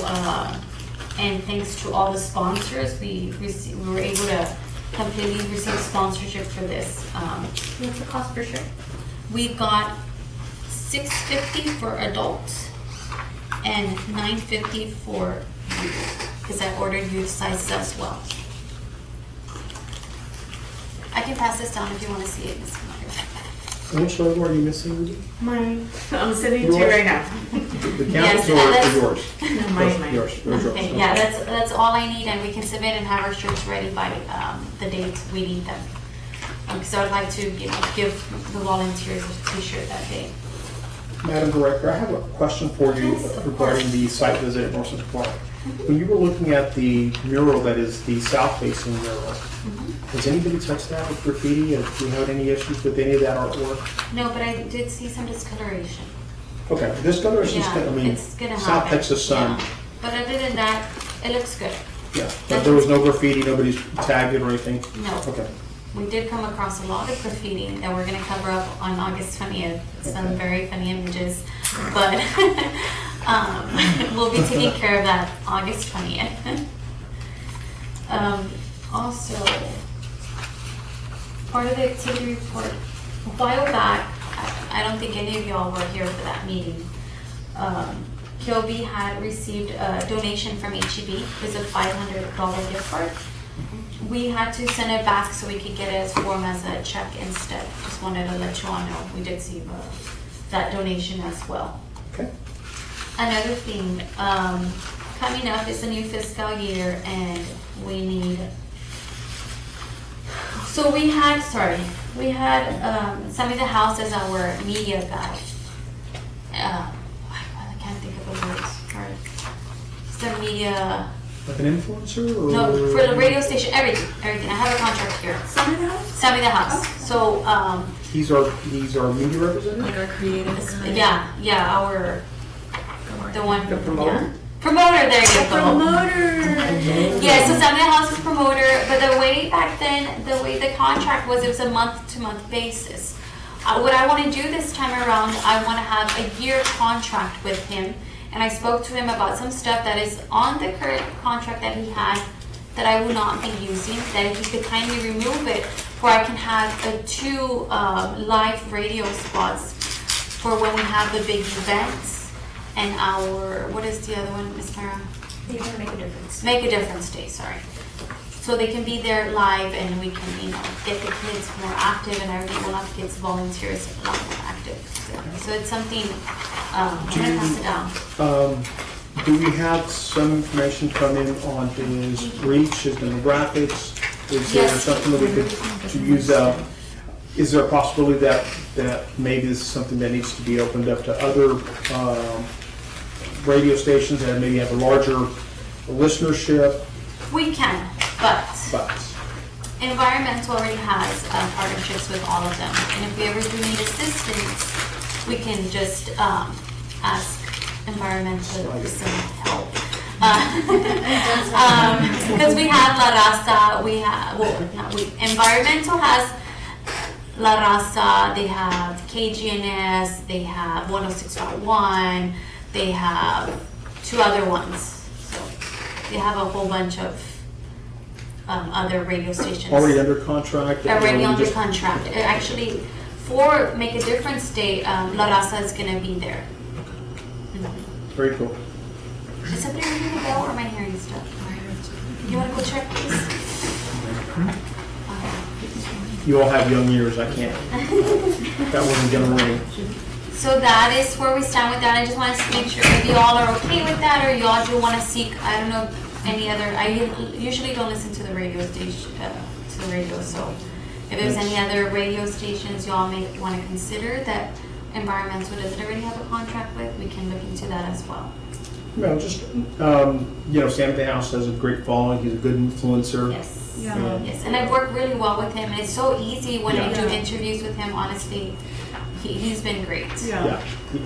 and thanks to all the sponsors, we were able to completely receive sponsorship for this.
What's the cost per shirt?
We got $6.50 for adults and $9.50 for youth, because I ordered youth sizes as well. I can pass this down if you want to see it, Ms. Meyer.
Which logo are you missing, Ruby?
Mine. I'm sending it to you right now.
The
Yes,
county's or yours?
No, mine.
Yours.
Okay, yeah, that's all I need, and we can submit and have our shirts ready by the date we need them. So I'd like to, give the volunteers a t-shirt that day.
Madam Director, I have a question for you
Yes, of
regarding
course.
the site visit at North Central Park. When you were looking at the mural that is the south-facing mural, has anybody touched that with graffiti? And do you have any issues with any of that artwork?
No, but I did see some discoloration.
Okay, this color is just,
Yeah,
I mean,
it's gonna
South
happen.
Texas sun.
Yeah. But other than that, it looks good.
Yeah, but there was no graffiti, nobody's tagged it or anything?
No.
Okay.
We did come across a lot of graffiti that we're gonna cover up on August 20th. Some
Okay.
very funny images, but we'll be taking care of that August 20th. Also, part of the activity report, a while back, I don't think any of y'all were here for that meeting. Kilby had received a donation from HEB, it was a $500 gift card. We had to send it back so we could get it as form as a check instead. Just wanted to let you all know, we did see that donation as well.
Okay.
Another thing, coming up is a new fiscal year and we need, so we had Sammy the House as our media guy. I can't think of the words, sorry. It's the media,
Like an influencer or?
no, for the radio station, everything. I have a contract here.
Sammy the House?
Sammy the House. So,
He's our media representative?
Like our creative.
yeah, our, the one.
The promoter?
Yeah. Promoter, there you go.
Promoter.
Yeah, so Sammy the House is promoter, but the way back then, the way the contract was, it was a month-to-month basis. What I want to do this time around, I want to have a year contract with him. And I spoke to him about some stuff that is on the current contract that he had that I will not be using, that if he could kindly remove it, where I can have 2 live radio spots for when we have the big events and our, what is the other one, Ms. Mara?
They're gonna make a difference.
Make a Difference Day, sorry. So they can be there live and we can, get the kids more active and everything. We'll have kids volunteers a lot more active. So it's something, I'm gonna pass it down.
Do we have some information come in on his reach, his demographics? Is there
Yes.
something that we could to use? Is there a possibility that maybe this is something that needs to be opened up to other radio stations that maybe have a larger listenership?
We can, but
But
Environmental already has partnerships with all of them. And if we ever do need assistance, we can just ask Environmental for some help. Because we have La Raza, we have, Environmental has La Raza, they have KGNS, they have 106.1, they have 2 other ones. So they have a whole bunch of other radio stations.
already under contract?
Already
or
under
just-
contract. Actually, for Make a Difference Day, La Raza is gonna be there.
Very cool.
Is somebody ringing the bell or am I hearing stuff? You wanna go check, please?
You all have young ears, I can't. That wasn't gonna ring.
So that is where we stand with that. I just want to make sure if y'all are okay with that, or y'all do want to seek, I don't know, any other, I usually don't listen to the radio station, to the radio, so if there's any other radio stations y'all may want to consider that Environmental doesn't already have a contract with, we can look into that as well.
No, just, Sam at the House has a great following, he's a good influencer.
Yes.
Yeah.
Yes, and I've worked really well with him, and it's so easy when I
Yeah.
do interviews with him, honestly. He's been great.
Yeah,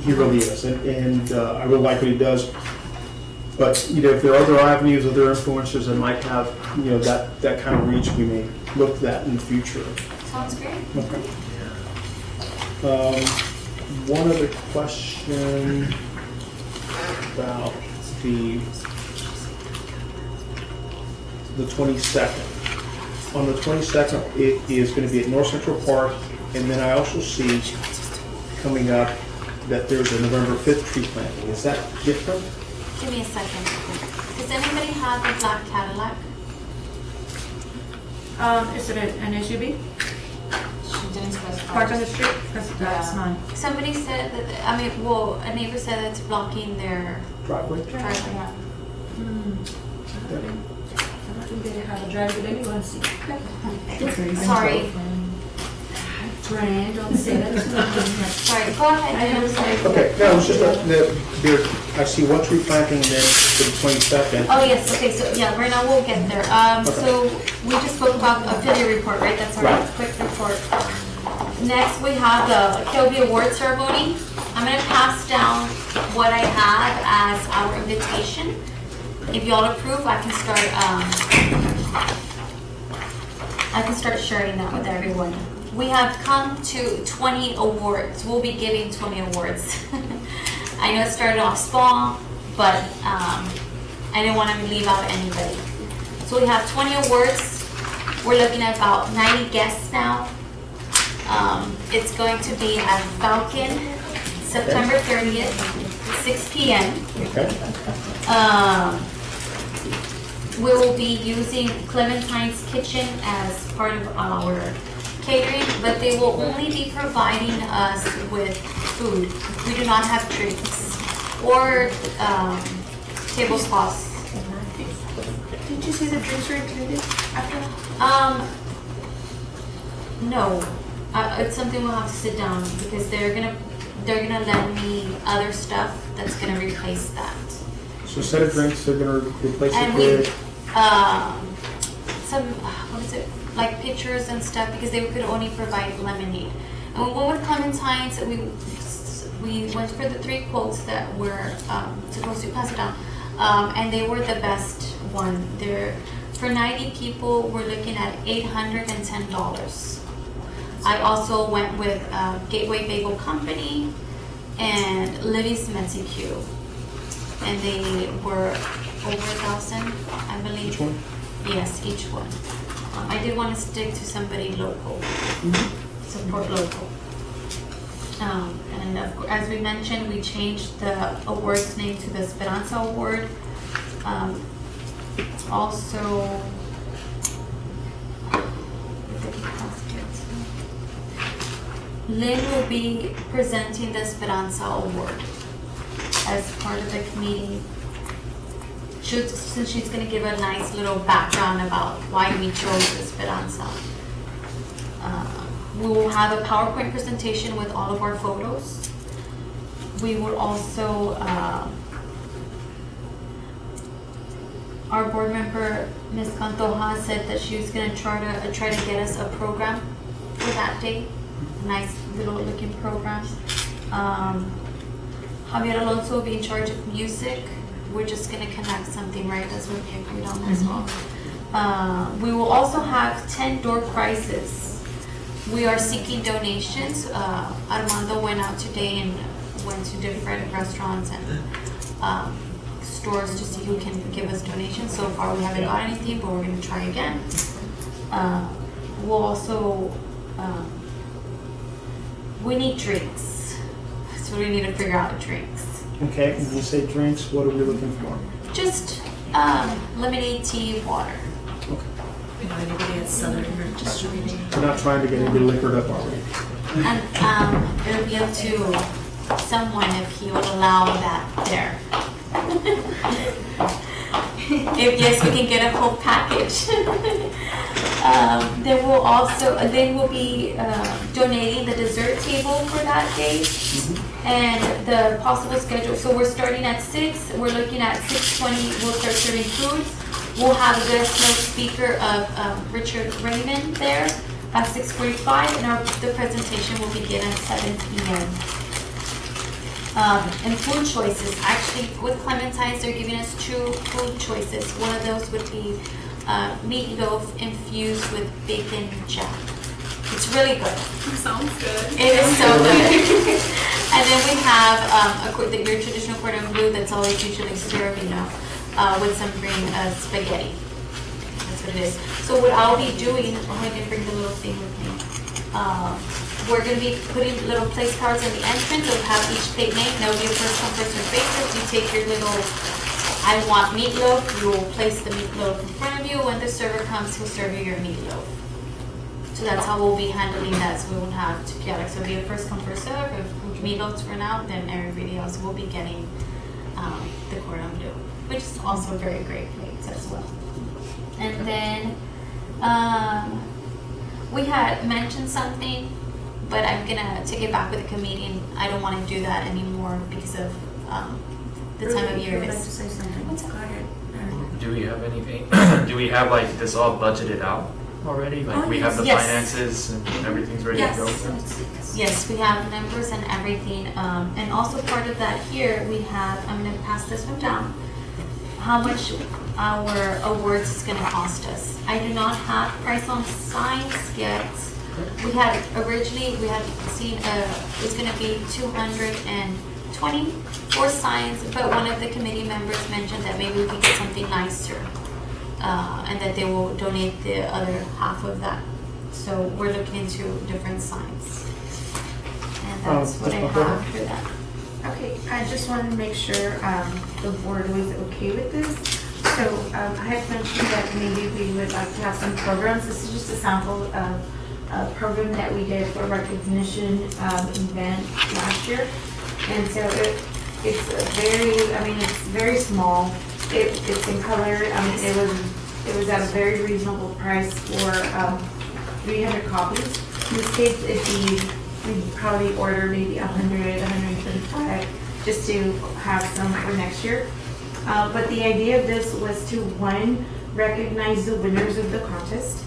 he really is, and I really like what he does. But, if there are other avenues, other influencers that might have, that kind of reach, we may look at that in the future.
Sounds great.
Okay. One other question about the 22nd. On the 22nd, it is going to be at North Central Park, and then I also see coming up that there's a November 5th tree planting. Is that different?
Give me a second. Does anybody have a black Cadillac?
Is it an SUV?
She didn't specify.
Parked on the street? Because that's mine.
Somebody said that, a neighbor said that it's blocking their
Driveway?
driveway.
I don't think they have a drive, but anyone see.
Sorry.
Fran, don't say that to me.
Sorry, go ahead.
I was like.
Okay, no, it's just I see one tree planting and then for the 22nd.
Oh, yes, okay, so, yeah, right now we'll get there. So, we just spoke about affiliate report, right? That's our
Right.
quick report. Next, we have the Kilby Award ceremony. I'm gonna pass down what I have as our invitation. If y'all approve, I can start sharing that with everyone. We have come to 20 awards. We'll be giving 20 awards. I know it started off small, but I didn't want to leave out anybody. So we have 20 awards. We're looking at about 90 guests now. It's going to be at Falcon, September 30th, 6 p.m.
Okay.
We will be using Clementine's Kitchen as part of our catering, but they will only be providing us with food. We do not have drinks or tablecloths.
Did you see the drinks were included after?
No. It's something we'll have to sit down because they're gonna lend me other stuff that's gonna replace that.
So instead of drinks, they're going to replace
And
it
we,
with...
some, what is it, like pictures and stuff, because they could only provide lemonade. And we went with Clementine's, we went for the 3 quotes that were supposed to pass it down, and they were the best one. For 90 people, we're looking at $810. I also went with Gateway Bagel Company and Libby's Mexico. And they were over 1,000, I believe.
Each one?
Yes, each one. I did want to stick to somebody local, support local. And as we mentioned, we changed the award's name to the Esperanza Award. Also, Lynn will be presenting the Esperanza Award as part of the committee, since she's going to give a nice little background about why we chose Esperanza. We will have a PowerPoint presentation with all of our photos. We will also, our board member, Ms. Pantoja, said that she was going to try to get us a program for that day, a nice little looking program. Javier Alonso will be in charge of music. We're just going to connect something, right? That's what we agreed on as well. We will also have 10 door prizes. We are seeking donations. Armando went out today and went to different restaurants and stores to see who can give us donations. So far we haven't got anything, but we're going to try again. We'll also, we need drinks. So we need to figure out drinks.
Okay, when you say drinks, what are we looking for?
Just lemonade, tea, water.
Anybody at Southern or distributing?
We're not trying to get anybody liquored up, are we?
And it'll be up to someone if he will allow that there. If yes, we can get a whole package. They will be donating the dessert table for that day. And the possible schedule, so we're starting at 6, we're looking at 6:20, we'll start serving food. We'll have a guest note speaker of Richard Raymond there at 6:45, and the presentation will begin at 7 p.m. And food choices, actually with Clementines, they're giving us 2 food choices. One of those would be meatloaf infused with bacon jack. It's really good.
Sounds good.
It is so good. And then we have your traditional cordon bleu that's always usually served, with some green spaghetti. That's what it is. So what I'll be doing, I can bring the little thing with me. We're going to be putting little place cards in the entrance. It'll have each plate name. There'll be a first come, first served basis. You take your little, I want meatloaf. You will place the meatloaf in front of you. When the server comes, he'll serve you your meatloaf. So that's how we'll be handling that. So we won't have to chaotic. So it'll be a first come, first serve. If meatloafs run out, then everybody else will be getting the cordon bleu, which is also very great plates as well. And then we had mentioned something, but I'm gonna take it back with the committee, and I don't want to do that anymore because of the time of year
Would
it
like to
is.
say something?
What's up?
Go ahead.
Do we have anything, do we have like this all budgeted out already? Like we have the
yes.
finances and everything's ready
Yes.
to go?
Yes, we have numbers and everything. And also part of that here, we have, I'm gonna pass this one down, how much our awards is gonna cost us. I do not have price on signs yet. We had originally, we had seen it's gonna be 220 for signs, but one of the committee members mentioned that maybe we could get something nicer. And that they will donate the other half of that. So we're looking into different signs. And that's what I have for that.
Okay, I just wanted to make sure the board was okay with this. So I had mentioned that maybe we would like to have some programs. This is just a sample of a program that we did for recognition event last year. And so it's very small. It's in color. It was at a very reasonable price for 300 copies. In this case, we'd probably order maybe 100, 125 just to have some for next year. But the idea of this was to, 1, recognize the winners of the contest,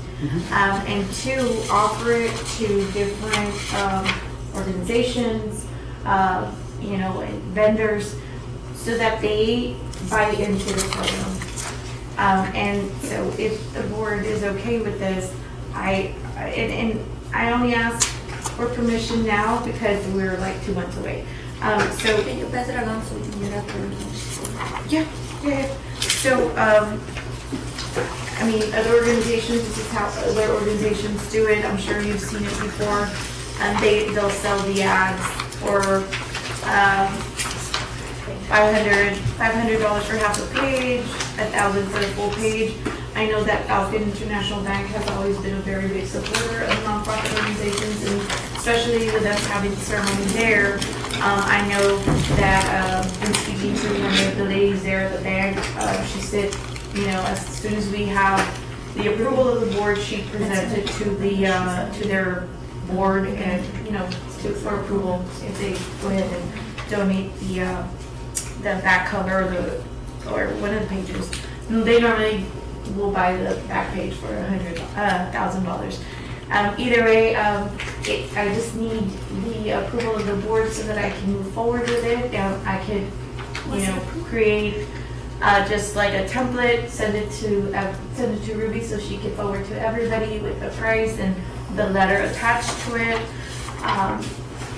and 2, offer it to different organizations, and vendors, so that they buy into the program. And so if the board is okay with this, I only ask for permission now because we're like 2 months away. So
Can you pass it along so we can get up there?
yeah. So other organizations, this is how other organizations do it. I'm sure you've seen it before. And they'll sell the ads for $500 for half a page, $1,000 for a full page. I know that Falcon International Bank has always been a very big supporter of nonprofit organizations, and especially with us having the ceremony there. I know that in speaking to one of the ladies there at the bank, she said, as soon as we have the approval of the board, she presented to their board and for approval if they go ahead and donate the back cover or one of the pages. They normally will buy the back page for $100,000. Either way, I just need the approval of the board so that I can move forward with it. I could, create just like a template, send it to Ruby so she can forward to everybody with the price and the letter attached to it.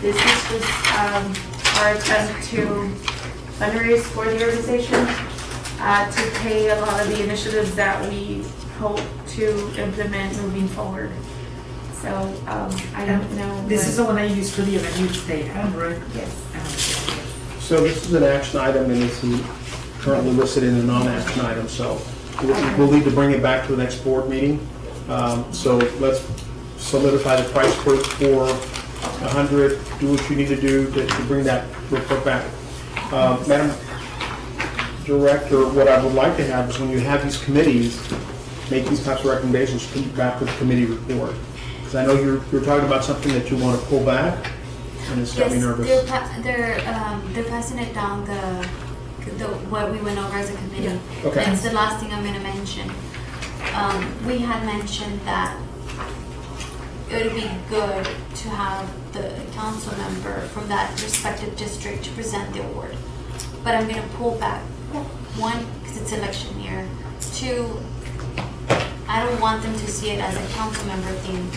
This is just our attempt to fundraise for the organization, to pay a lot of the initiatives that we hope to implement moving forward. So I don't know.
This is the one I used for the event they had, right?
Yes.
So this is an action item, and it's currently listed in a non-action item, so we'll need to bring it back to the next board meeting. So let's solidify the price for 100, do what you need to do to bring that report back. Madam Director, what I would like to have is when you have these committees, make these types of recommendations, come back with the committee report. Because I know you're talking about something that you want to pull back. and it's got me nervous.
They're passing it down what we went over as a committee.
Okay.
And it's the last thing I'm gonna mention. We had mentioned that it would be good to have the council member from that respective district to present the award. But I'm gonna pull back. One, because it's election year. Two, I don't want them to see it as a council member thing.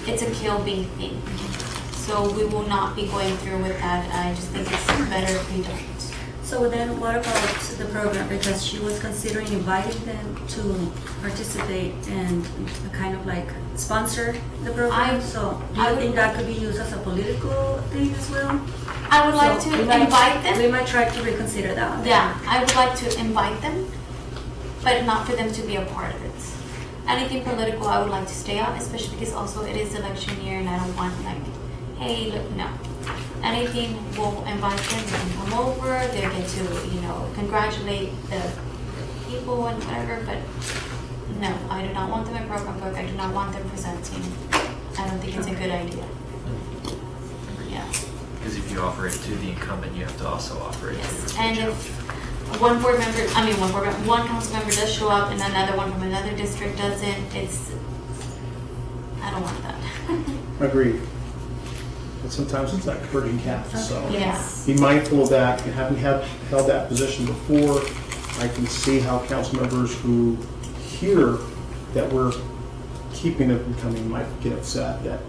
It's a kill-bee thing. So we will not be going through with that. I just think it's better if we don't.
So then what about the program? Because she was considering inviting them to participate and kind of like sponsor the program. So do you think that could be used as a political thing as well?
I would like
So
to
we might-
invite them.
We might try to reconsider that one.
Yeah, I would like to invite them, but not for them to be a part of it. Anything political, I would like to stay out, especially because also it is election year and I don't want like, hey, look, no. Anything, we'll invite them, they can come over, they get to, congratulate the people and whatever, but no, I do not want them in program book, I do not want them presenting. I don't think it's a good idea. Yeah.
Because if you offer it to the incumbent, you have to also offer it
Yes,
to
and
the
if one council member does show up and another one from another district doesn't, I don't want that.
Agreed. But sometimes it's like herding cats, so
Yes.
be mindful of that. And having held that position before, I can see how council members who hear that we're keeping them from coming might get upset that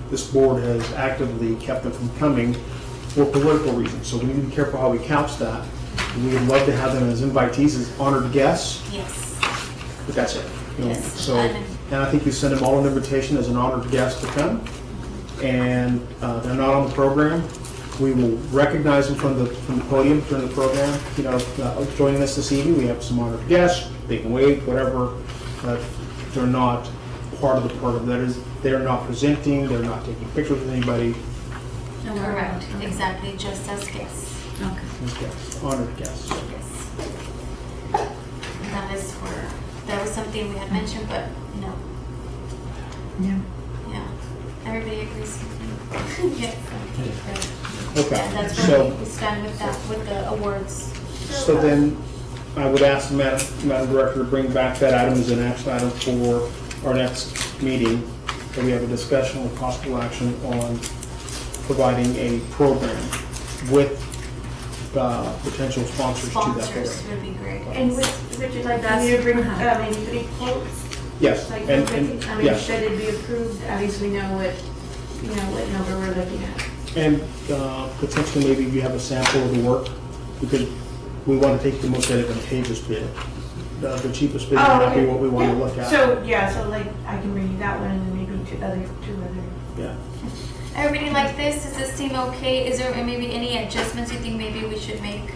this board has actively kept them from coming for political reasons. So we need to be careful how we couch that. We would love to have them as invitees, as honored guests,
Yes.
but that's it.
Yes.
So, and I think we send them all an invitation as an honored guest to come. And they're not on the program. We will recognize them from the podium during the program. Joining us this evening, we have some honored guests. They can wave, whatever. But they're not part of the program. That is, they're not presenting. They're not taking pictures with anybody.
Correct, exactly, just as guests.
Okay.
As guests, honored guests.
Yes. That was something we had mentioned, but no.
Yeah.
Yeah. Everybody agrees with me. Yes.
Okay.
And that's
So-
where we stand with that, with the awards.
So then, I would ask the Madam Director to bring back that item as an action item for our next meeting, that we have a discussion with possible action on providing a program with potential sponsors to that program.
Sponsors would be great.
And would you like me to bring maybe 3 quotes?
Yes,
Like,
and yes.
should it be approved, at least we know what number we're looking at.
And potentially maybe you have a sample of the work, because we want to take the most advantageous bid. The cheapest bid may not be what we want to look at.
So like, I can bring you that one and then maybe two other.
Yeah.
Everybody like this? Does this seem okay? Is there maybe any adjustments you think maybe we should make?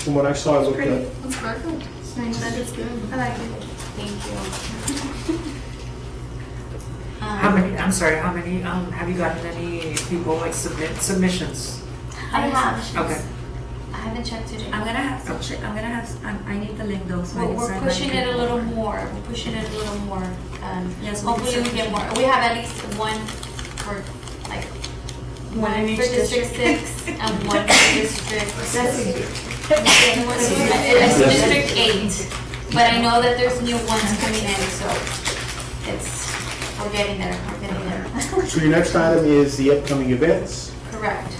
From what I saw, it looked good.
That's perfect.
It's nice.
That is good.
I like it.
Thank you.
How many, I'm sorry, how many, have you gotten any people like submissions?
I have.
Okay.
I haven't checked today.
I'm gonna have to check, I need the link though, so I can
We're
send my
pushing it a
report.
little more. We're pushing it a little more.
Yes, we
Hopefully
can
we get
push
more.
it.
We have at least one for like
One in
for
each
District
district.
6 and one for District.
That's easy.
It's District 8, but I know that there's new ones coming in, so we're getting there. We're getting there.
So your next item is the upcoming events.
Correct.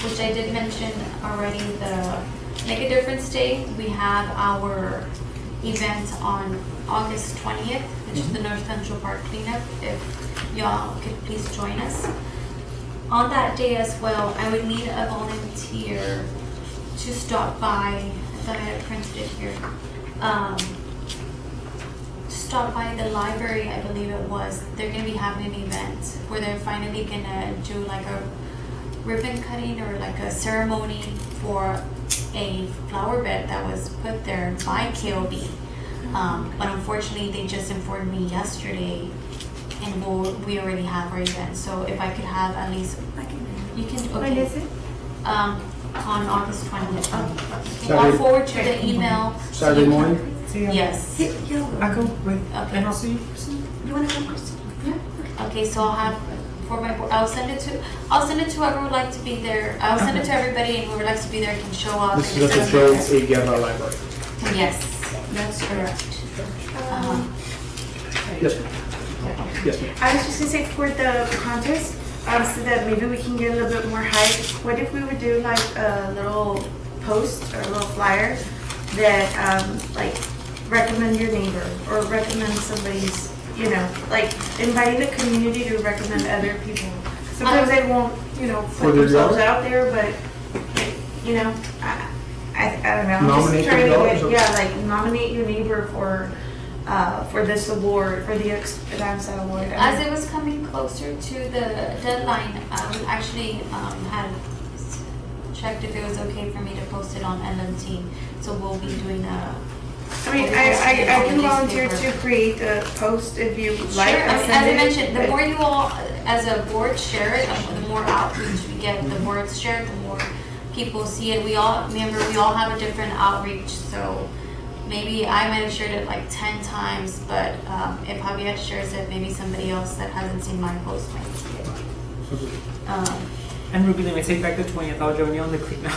Which I did mention already, the Make a Difference Day. We have our event on August 20th, which is the North Central Park cleanup. If y'all could please join us. On that day as well, I would need a volunteer to stop by. I thought I had printed it here. Stop by the library, I believe it was. They're gonna be having an event where they're finally gonna do like a ribbon cutting or like a ceremony for a flower bed that was put there by KOB. But unfortunately, they just informed me yesterday, and we already have our event. So if I could have at least, you can. Okay.
When is it?
On August 20th.
Saturday-
I'll forward you the email.
Saturday morning?
Yes.
I go with,
Okay.
and I'll see you.
You wanna go first?
Okay, so I'll have for my board. I'll send it to whoever would like to be there. I'll send it to everybody, and whoever likes to be there can show up.
This is at the Jones A. Guerra Library.
Yes, that's correct.
Yes, ma'am. Yes, ma'am.
I was just gonna say for the contest, so that maybe we can get a little bit more hype, what if we would do like a little post or a little flyer that, like, recommend your neighbor or recommend somebody's, you know, like inviting the community to recommend other people. Sometimes they won't, you know,
For
put
their
themselves
yard?
out there, but, you know, I don't know. I'm
Nominate
just trying
their
to
yard or
get, yeah, like nominate your neighbor for this award, for the Esperanza Award.
As it was coming closer to the deadline, we actually had checked if it was okay for me to post it on MMT. So we'll be doing a.
I mean, I can volunteer to create a post if you like.
Sure,
I'll
as
send
I
it,
mentioned, the
but-
more you all, as a board, share it, the more outreach we get, the more it's shared, the more people see it. We all have a different outreach, so maybe I might have shared it like 10 times, but if Javier shares it, maybe somebody else that hasn't seen my post might see it.
And Ruby, let me take back the 20th. I'll join you on the cleanup.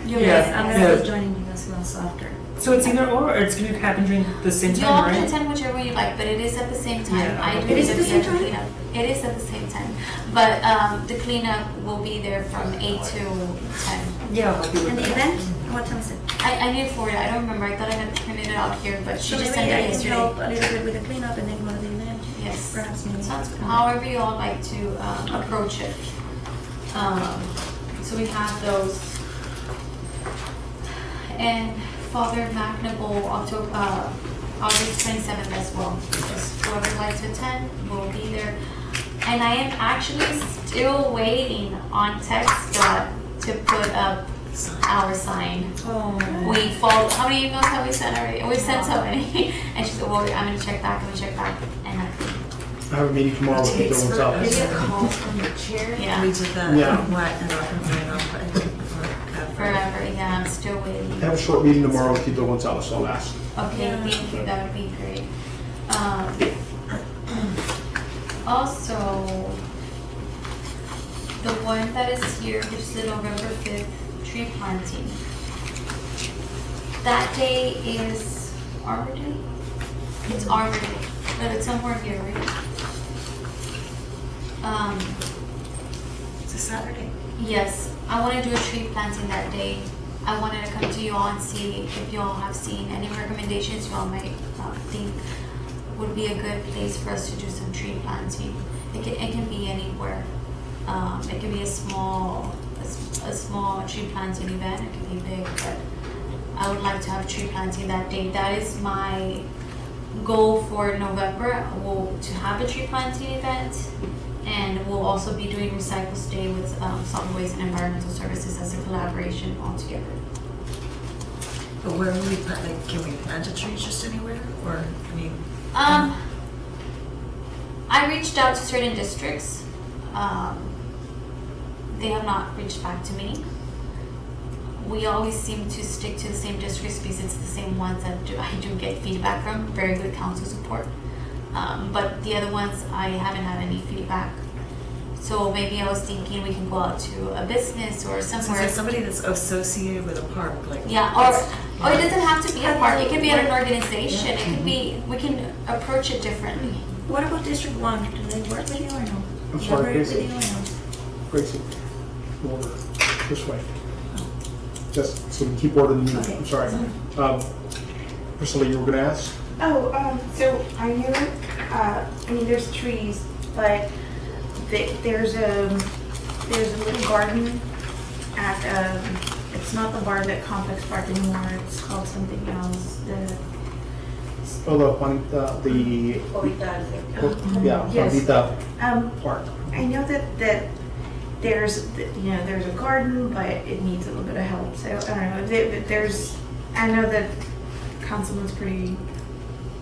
Yes, I'm
Yeah.
gonna be joining you as well, so after.
So it's either or it's going to happen during the same
You all
time,
can
right?
attend whichever you like, but it is at the same time.
Yeah.
I do
It is at the same time?
cleanup. It is at the same time, but the cleanup will be there from 8 to 10.
Yeah, I'll help you with
And the
that.
event, what time is it?
I need for it. I don't remember. I thought I had printed it out here, but she
So
just
maybe
sent
I
it
can
yesterday.
help a little bit with the cleanup and then go to the event.
Yes.
Perhaps maybe.
Sounds good. However you all like to approach it. So we have those. And Father McNable, August 27th as well. Just whoever would like to attend will be there. And I am actually still waiting on TechStop to put up our sign.
Oh.
We followed, how many emails have we sent already? We sent so many. And she said, well, I'm gonna check back, And
I have a meeting tomorrow with Peter Gonzalez.
Maybe a call from the chair.
Yeah.
We did that.
Yeah.
What, and I'll bring it up
forever, yeah, I'm still waiting.
I have a short meeting tomorrow with Peter Gonzalez, so I'll ask.
Okay, thank you, that would be great. Also, the one that is here, which is the November 5th tree planting. That day is Arbor Day? It's Arbor Day, but it's somewhere here, right?
It's a Saturday.
Yes, I want to do a tree planting that day. I wanted to come to you all and see if you all have seen any recommendations you all might think would be a good place for us to do some tree planting. It can be anywhere. It can be a small tree planting event. It can be big, but I would like to have tree planting that day. That is my goal for November. To have a tree planting event. And we'll also be doing Recycle Day with Solid Waste and Environmental Services as a collaboration all together.
But where will we plant, like, can we plant a tree just anywhere, or, I mean?
I reached out to certain districts. They have not reached back to me. We always seem to stick to the same districts because it's the same ones that I do get feedback from, very good council support. But the other ones, I haven't had any feedback. So maybe I was thinking we can go out to a business or somewhere.
So somebody that's associated with a park, like.
Yeah, or it doesn't have to be a park. It can be at an organization. It can be. We can approach it differently.
What about District 1? Do they work with you or no?
I'm sorry,
Work with you or no?
Gracie, order this way. Just so we can keep order in the meeting. I'm sorry. Priscilla, you were going to ask?
Oh, so I knew, I mean, there's trees, but there's a little garden at, it's not the Bartlett Complex Park anymore, it's called something else,
Oh, the Juanita,
Yes.
Juanita Park.
I know that there's a garden, but it needs a little bit of help, so I don't know, I know that Councilman's pretty,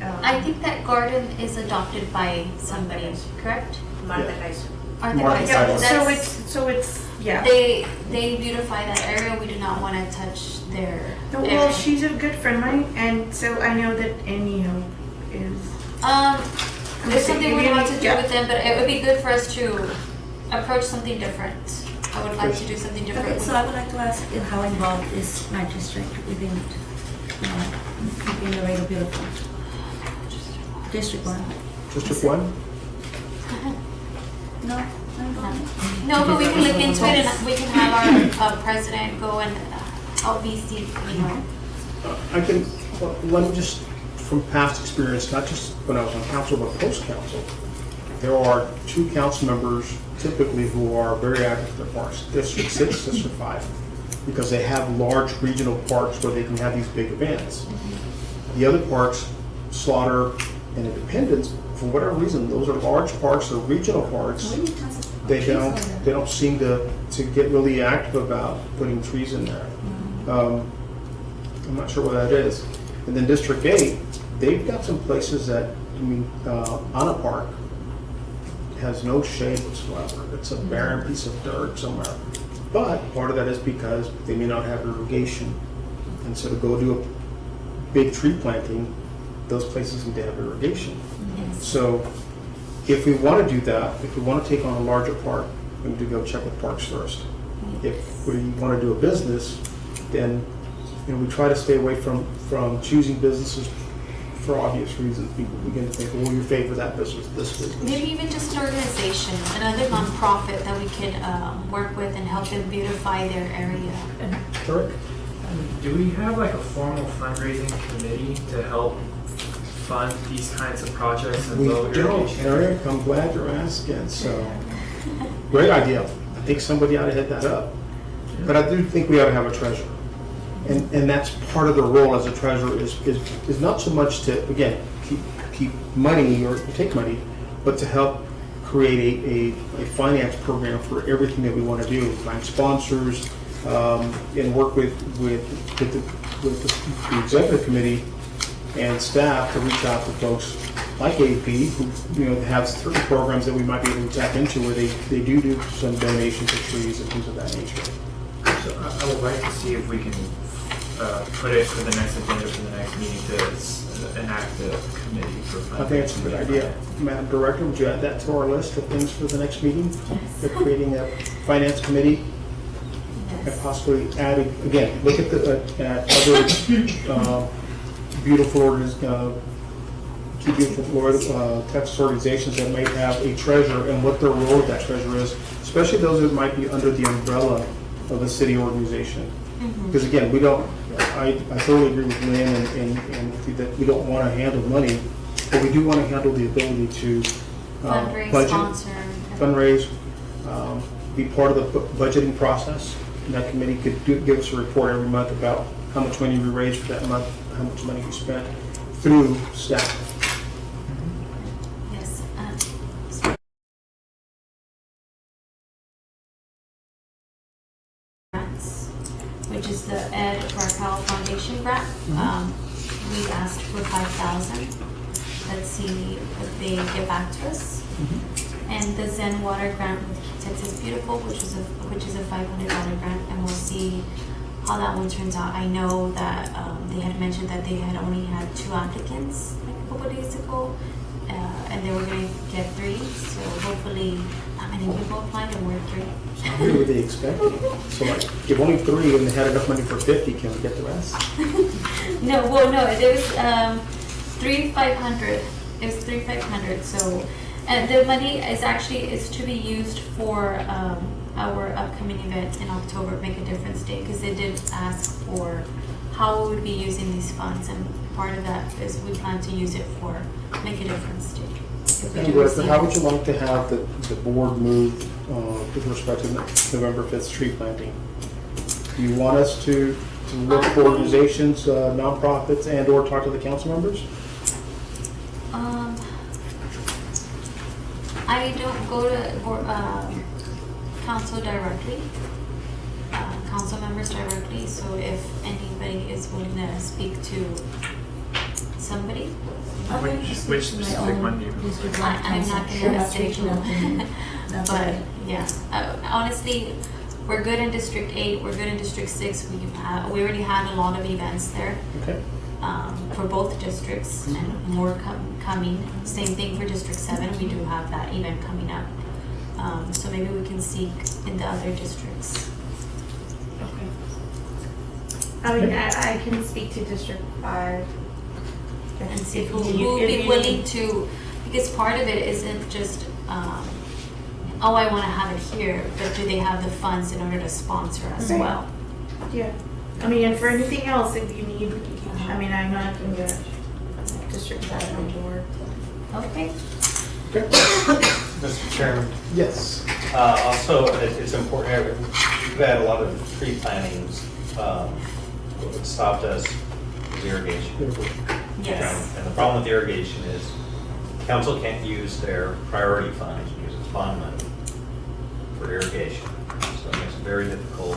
I think that garden is adopted by somebody, correct?
Martha Kaiser.
Martha
Martha
Kaiser.
Kaiser.
So it's, yeah.
They beautify that area. We do not want to touch their.
No,
area.
well, she's a good friend of mine, and so I know that Amy Hope is.
There's something we want to do with them, but it would be good for us to approach something different. I would like to do something different.
Okay,
with-
so I would like to ask how involved is my district within keeping Laredo beautiful? District 1.
District 1?
No?
No, but we can look into it and we can have our president go and LVC, you know.
I can, well, let me just, from past experience, not just when I was on council, but post-council, there are 2 council members typically who are very active in their parks, District 6, District 5, because they have large regional parks where they can have these big events. The other parks, Slaughter and Independence, for whatever reason, those are large parks, they're regional parks. They don't seem to get really active about putting trees in there. I'm not sure what that is. And then District 8, they've got some places that, I mean, Anna Park has no shade whatsoever. It's a barren piece of dirt somewhere. But part of that is because they may not have irrigation. And so to go do a big tree planting, those places need to have irrigation. So if we want to do that, if we want to take on a larger park, we need to go check with parks first. If we want to do a business, then we try to stay away from choosing businesses for obvious reasons. People begin to think, well, you favor that business, this business.
Maybe even just an organization, another nonprofit that we could work with and help them beautify their area.
Correct.
Do we have like a formal fundraising committee to help fund these kinds of projects and
We
low
don't,
irrigation?
Eric. I'm glad you're asking. So, great idea. I think somebody ought to head that up. But I do think we ought to have a treasurer. And that's part of the role as a treasurer is not so much to, again, keep money or take money, but to help create a finance program for everything that we want to do, find sponsors, and work with the executive committee and staff to reach out to folks like AP who have certain programs that we might be able to tap into where they do some donations of trees and things of that nature.
So I would like to see if we can put it for the next agenda for the next meeting to enact a committee for funding.
I think it's a good idea. Madam Director, would you add that to our list of things for the next meeting?
Yes.
They're creating a finance committee and possibly adding, again, look at other beautiful Florida, Texas organizations that may have a treasurer and what their role of that treasurer is, especially those that might be under the umbrella of a city organization. Because again, I totally agree with Lynn and with you that we don't want to handle money, but we do want to handle the ability to
Fundraise,
budget,
sponsor.
fundraise, be part of the budgeting process. And that committee could give us a report every month about how much money we raised for that month, how much money we spent through staff.
Yes. Grants, which is the Ed Raquel Foundation grant. We asked for 5,000. Let's see if they get back to us. And the Zen Water grant with Texas Beautiful, which is a $500 grant, and we'll see how that one turns out. I know that they had mentioned that they had only had 2 applicants like a couple days ago, and they were going to get 3. So hopefully, not many people applied, and we're 3.
How many were they expecting? So like, if only 3 and they had enough money for 50, can we get the rest?
No, well, no, there was 3,500. It was 3,500. So, and the money is to be used for our upcoming event in October, Make a Difference Day, because they did ask for how we would be using these funds, and part of that is we plan to use it for Make a Difference Day. If we
And
do
Director,
receive-
how would you like to have the board move with respect to November 5th tree planting? Do you want us to look for organizations, nonprofits, and or talk to the council members?
I don't go to council directly, council members directly, so if anybody is willing to speak to somebody,
Which specific one do you?
I'm not gonna say who. But yeah, honestly, we're good in District 8, we're good in District 6, we already had a lot of events there.
Okay.
For both districts, and more coming. Same thing for District 7, we do have that event coming up. So maybe we can seek in the other districts.
I mean, I can speak to District 5.
And see
If
who
you-
will
if
be
you-
willing to, because part of it isn't just, oh, I want to have it here, but do they have the funds in order to sponsor as
Right.
well?
Yeah. I mean, and for anything else, if you need, I mean, I'm not going to get District 5 on board.
Okay.
Mr. Chairman,
Yes.
also, it's important, we've had a lot of tree plantings. What stopped us was irrigation.
Yes.
And the problem with irrigation is council can't use their priority funds because it's bond money for irrigation. So it makes it very difficult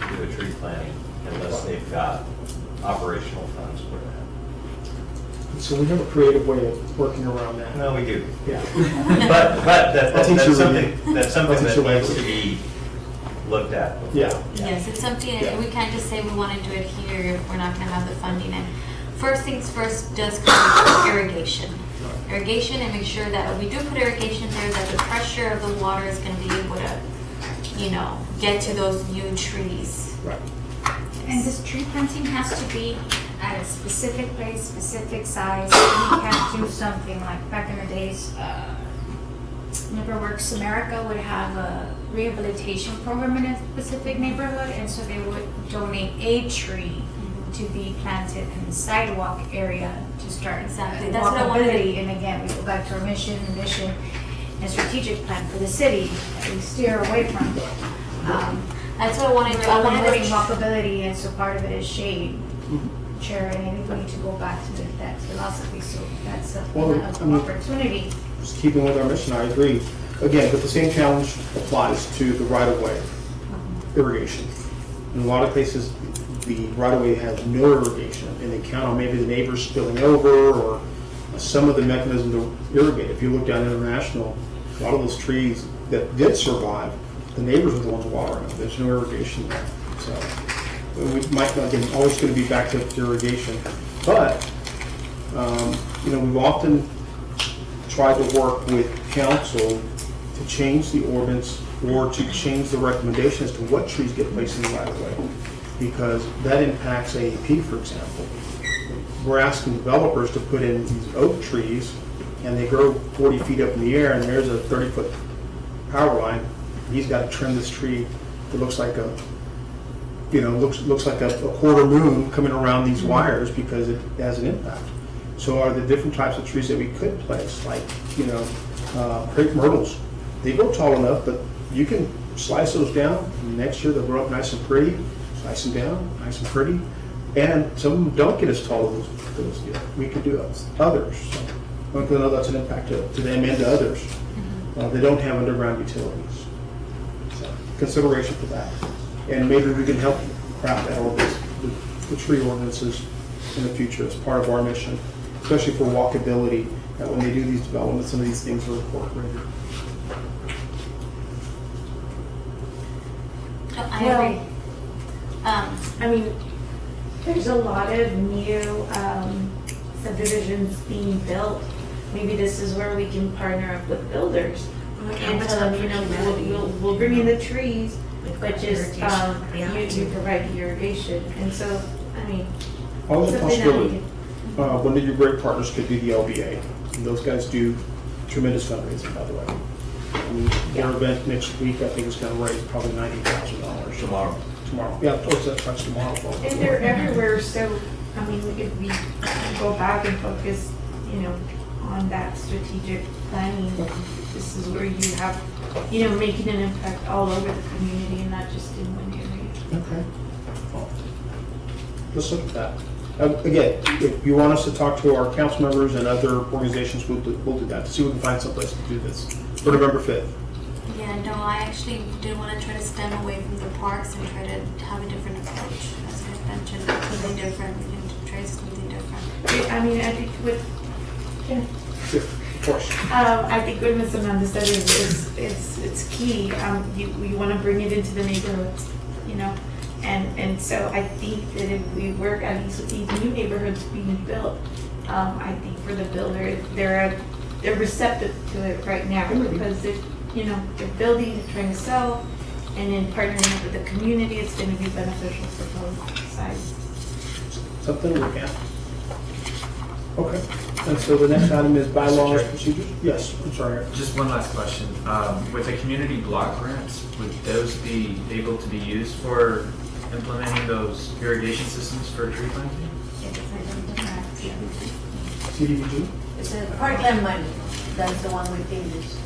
to do a tree planting unless they've got operational funds for that.
So we have a creative way of working around that.
No, we do.
Yeah.
But
I'll teach you
that's something
I'll teach
that
you
needs
later.
to be looked at. before.
Yeah.
Yes, it's something,
Yeah.
we can't just say we want to do it here if we're not going to have the funding. And first things first does come with irrigation. Irrigation, and make sure that if we do put irrigation there, that the pressure of the water is going to be able to, get to those new trees.
Right.
And this tree planting has to be at a specific place, specific size. You can't do something like back in the days, Never Works America would have a rehabilitation program in a specific neighborhood, and so they would donate a tree to be planted in the sidewalk area to start
Exactly. That's what I wanted to-
walkability. And again, we go back to our mission, and strategic plan for the city that we steer away from.
That's what I wanted to,
We're
I wanted
promoting
to,
walkability, and so part of it is shade. Chair, and I think we need to go back to that philosophy, so that's
Well, I mean-
an opportunity.
Just keeping with our mission, I agree. Again, but the same challenge applies to the right-of-way irrigation. In a lot of places, the right-of-way has no irrigation, and they count on maybe the neighbors spilling over or some of the mechanism to irrigate. If you look down International, a lot of those trees that did survive, the neighbors are the ones watering them. There's no irrigation there. So we might not, again, always going to be back to irrigation. But, we've often tried to work with council to change the ordinance or to change the recommendation as to what trees get placed in the right of way. Because that impacts AEP, for example. We're asking developers to put in these oak trees and they grow 40 feet up in the air and there's a 30-foot power line. He's got to trim this tree that looks like a looks like a quarter moon coming around these wires because it has an impact. So are there different types of trees that we could place, like, crepe myrtles? They grow tall enough, but you can slice those down. Next year they'll grow up nice and pretty. Slice them down, nice and pretty. And some of them don't get as tall as those do. We could do others. So I know that's an impact to them and to others. They don't have underground utilities. So consideration for that. And maybe we can help craft that ordinance, the tree ordinances in the future as part of our mission, especially for walkability, that when they do these developments, some of these things are incorporated.
I agree.
I mean, there's a lot of new subdivisions being built. Maybe this is where we can partner up with builders and tell them, we'll bring in the trees, but just you provide the irrigation. And so, I mean,
Always a
something that we
possibility.
can.
One of your great partners could be the LBA. And those guys do tremendous fundraising, by the way. I mean, their event next week, I think, is going to raise probably $90,000.
Tomorrow.
Tomorrow. Yeah, towards that touch tomorrow.
And they're everywhere, so, I mean, if we go back and focus, on that strategic planning, this is where you have, making an impact all over the community and not just in one area.
Okay. Well, let's look at that. Again, if you want us to talk to our council members and other organizations, we'll do that, to see if we can find someplace to do this for November 5th.
Yeah, no, I actually did want to try to stem away from the parks and try to have a different approach. As I mentioned, something different, we can try something different.
I mean, I think
Yeah, of course.
I think what Ms. Amanda said it's key. You want to bring it into the neighborhoods, and so I think that if we work at least with these new neighborhoods being built, I think for the builder, they're receptive to it right now because you know, they're building, they're trying to sell, and then partnering up with the community, it's gonna be beneficial for both sides.
Something we can. Okay, and so the next item is bylaws,
Chair.
procedures? Yes, I'm sorry.
Just one last question. With the community block grants, would those be able to be used for implementing those irrigation systems for tree planting?
CDBG?
It's a parkland money, that's the one we can use.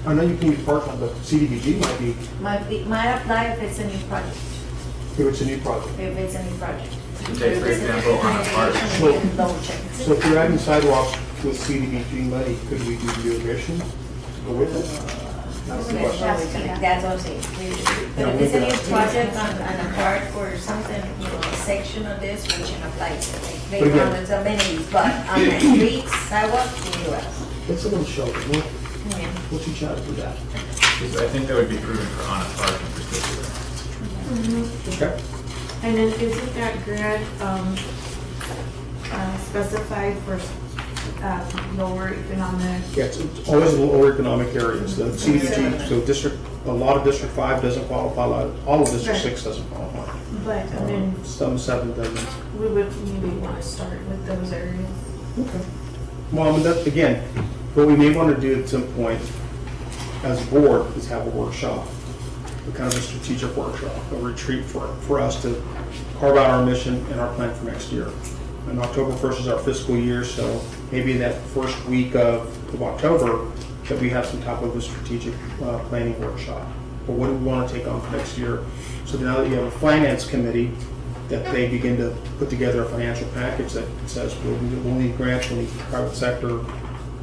I know you can use part-time, but CDBG might be,
Might apply if it's a new project,
if it's a new project.
if it's a new project.
Take, for example, on a park.
Irrigation, loan check.
So if you're adding sidewalks with CDBG money, could we do the irrigation? Go with it? That's the question.
That's what I'm saying. But if it's a new project on a park or something, you know, a section of this, we can apply it. Like
But again-
playground and amenities, but on the streets, sidewalks, we do it.
Let's a little shelter, we'll,
Yeah.
we'll teach you how to do that.
Because I think that would be proven for on a park in particular.
Okay.
And then isn't that grant, specified for, lower economic?
Yeah, it's always in lower economic areas. The CDBG, so a lot of District 5 doesn't qualify, all of District
Right.
6 doesn't qualify.
But, and then
Some 7 doesn't.
we would maybe want to start with those areas.
Okay. Well, I mean, that, again, what we may want to do at some point as a board is have a workshop, a kind of a strategic workshop, a retreat for us to carve out our mission and our plan for next year. And October 1st is our fiscal year, so maybe that first week of October that we have some type of a strategic planning workshop. Or what do we want to take on for next year? So now that you have a finance committee, that they begin to put together a financial package that says we'll need grants, we'll need private sector,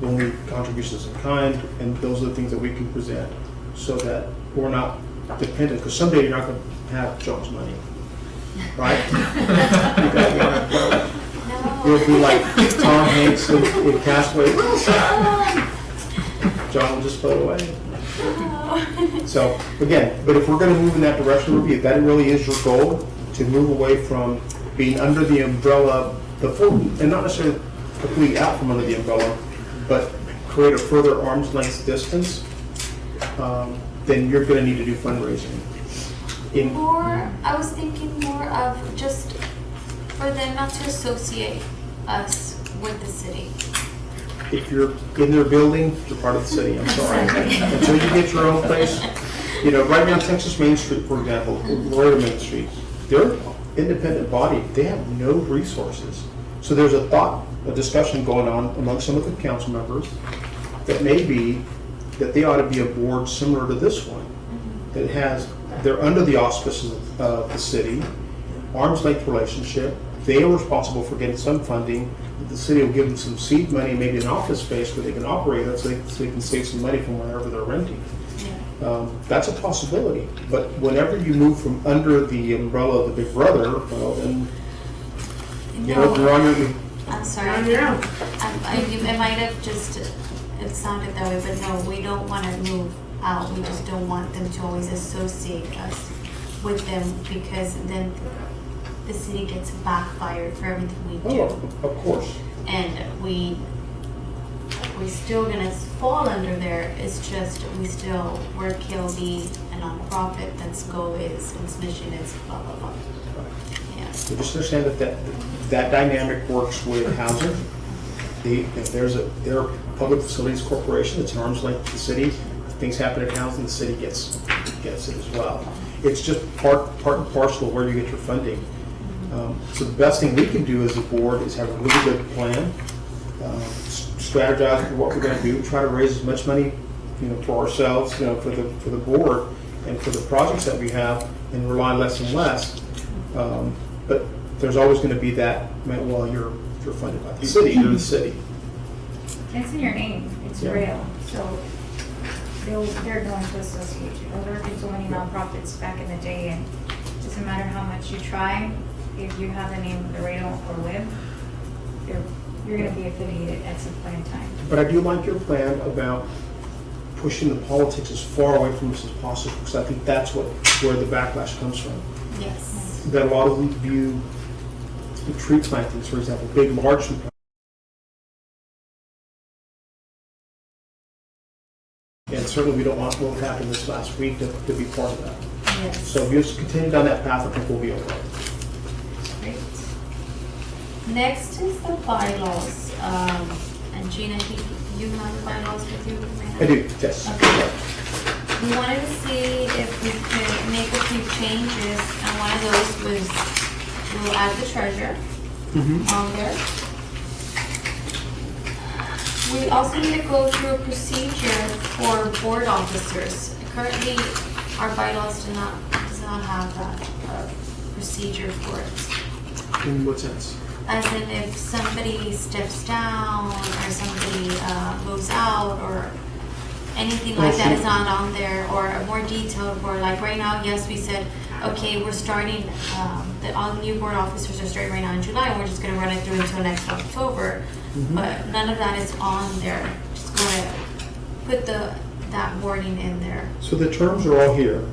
we'll need contributions in kind, and those are the things that we can present so that we're not dependent, because someday you're not going to have John's money, right? You got one. You'll be like Tom Hanks in Castaway. John will just float away. So again, but if we're going to move in that direction, if that really is your goal, to move away from being under the umbrella, and not necessarily completely out from under the umbrella, but create a further arm's length distance, then you're going to need to do fundraising.
I was thinking more of just for them not to associate us with the city.
If you're in their building, you're part of the city, I'm sorry. Until you get your own place, you know, right now Texas Main Street, for example, Laredo Main Street, they're an independent body, they have no resources. So there's a discussion going on among some of the council members that maybe that they ought to be a board similar to this one, that they're under the auspices of the city, arm's length relationship, they are responsible for getting some funding, the city will give them some seed money, maybe an office space where they can operate it so they can save some money from wherever they're renting. That's a possibility, but whenever you move from under the umbrella of the big brother, well then, you know, you're on your,
I'm sorry. It might have just, it sounded that way, but no, we don't want to move out. We just don't want them to always associate us with them because then the city gets backfired for everything we do.
of course.
And we're still gonna fall under there. It's just we're KLB, a nonprofit that's goal is, its mission is blah, blah, blah. Yeah.
So just understand that dynamic works with housing. If they're a public facilities corporation, it's an arm's length to the city. If things happen at housing, the city gets it as well. It's just part and parcel of where you get your funding. So the best thing we can do as a board is have a really good plan, strategize for what we're going to do, try to raise as much money, you know, for ourselves, you know, for the board and for the projects that we have, and rely less and less. But there's always going to be that. Well, you're funded by the city. You're the city.
It's in your name, it's
Yeah.
real, so they're going to associate you. There have been so many nonprofits back in the day, and it doesn't matter how much you try, if you have the name Laredo or WIB, you're going to be affiliated at some point in time.
But I do like your plan about pushing the politics as far away from us as possible, because I think that's where the backlash comes from.
Yes.
That a lot of them view the tree plantings, for example, big, large tree plantings. And certainly we don't want what happened this last week to be part of that.
Yes.
So if you just continue down that path, I think we'll be okay.
Great. Next is the bylaws. And Gina, I think you have the bylaws with you?
I do, yes.
Okay. We wanted to see if we could make a few changes, and one of those was we'll add the treasurer on there. We also need to go through a procedure for board officers. Currently, our bylaws does not have that procedure for it.
In what sense?
As in if somebody steps down or somebody moves out or anything like that is not on there, or a more detailed board. Like right now, yes, we said, okay, we're starting, all the new board officers are starting right now in July, and we're just gonna run it through until next October. But none of that is on there. Just gonna put that wording in there.
So the terms are all here,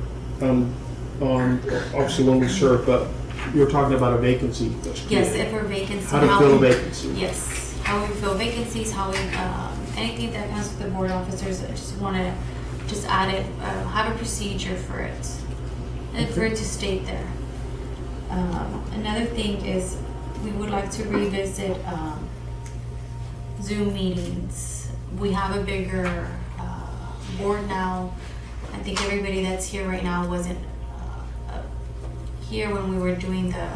obviously when we serve, but you're talking about a vacancy.
Yes, if we're vacancy.
How to fill a vacancy.
Yes, how we fill vacancies, how we, anything that comes with the board officers, I just want to just add it, have a procedure for it, and for it to state there. Another thing is, we would like to revisit Zoom meetings. We have a bigger board now. I think everybody that's here right now wasn't here when we were doing the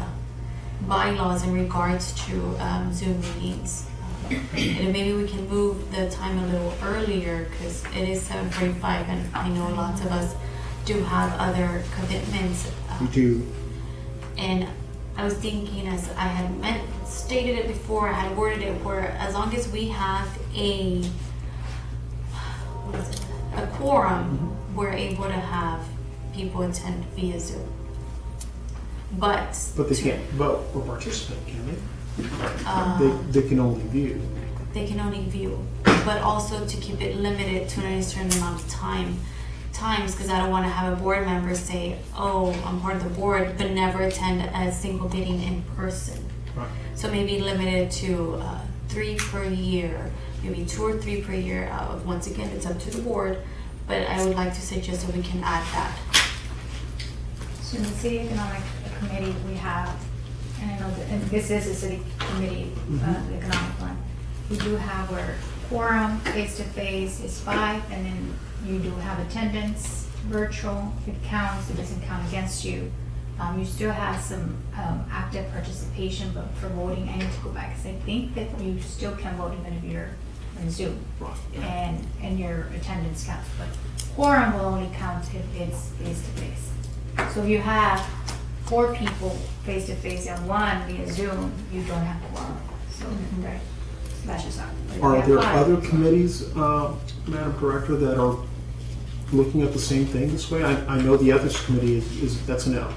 bylaws in regards to Zoom meetings. And maybe we can move the time a little earlier because it is 7:45, and I know lots of us do have other commitments.
You do.
And I was thinking, as I had stated it before, I had worded it where as long as we have a quorum, we're able to have people attend via Zoom. But
they can't vote or participate, can they? They can only view.
They can only view, but also to keep it limited to a certain amount of times, because I don't want to have a board member say, oh, I'm part of the board, but never attend a single meeting in person.
Right.
So maybe limited to 3 per year, maybe 2 or 3 per year. Once again, it's up to the board, but I would like to suggest that we can add that.
So in the City Economic Committee, we have, and I know that, and this is a city committee, the economic one. We do have our quorum, face-to-face is 5, and then you do have attendance, virtual, it counts, it doesn't count against you. You still have some active participation, but for voting, I need to go back, because I think that you still can vote even if you're on Zoom. And your attendance counts, but quorum will only count if it's face-to-face. So if you have 4 people face-to-face and 1 via Zoom, you don't have quorum. So that slashes out. But if
Are
you have
there
5,
other committees, Madam Director, that are looking at the same thing this way? I know the Ethics Committee is that's a no,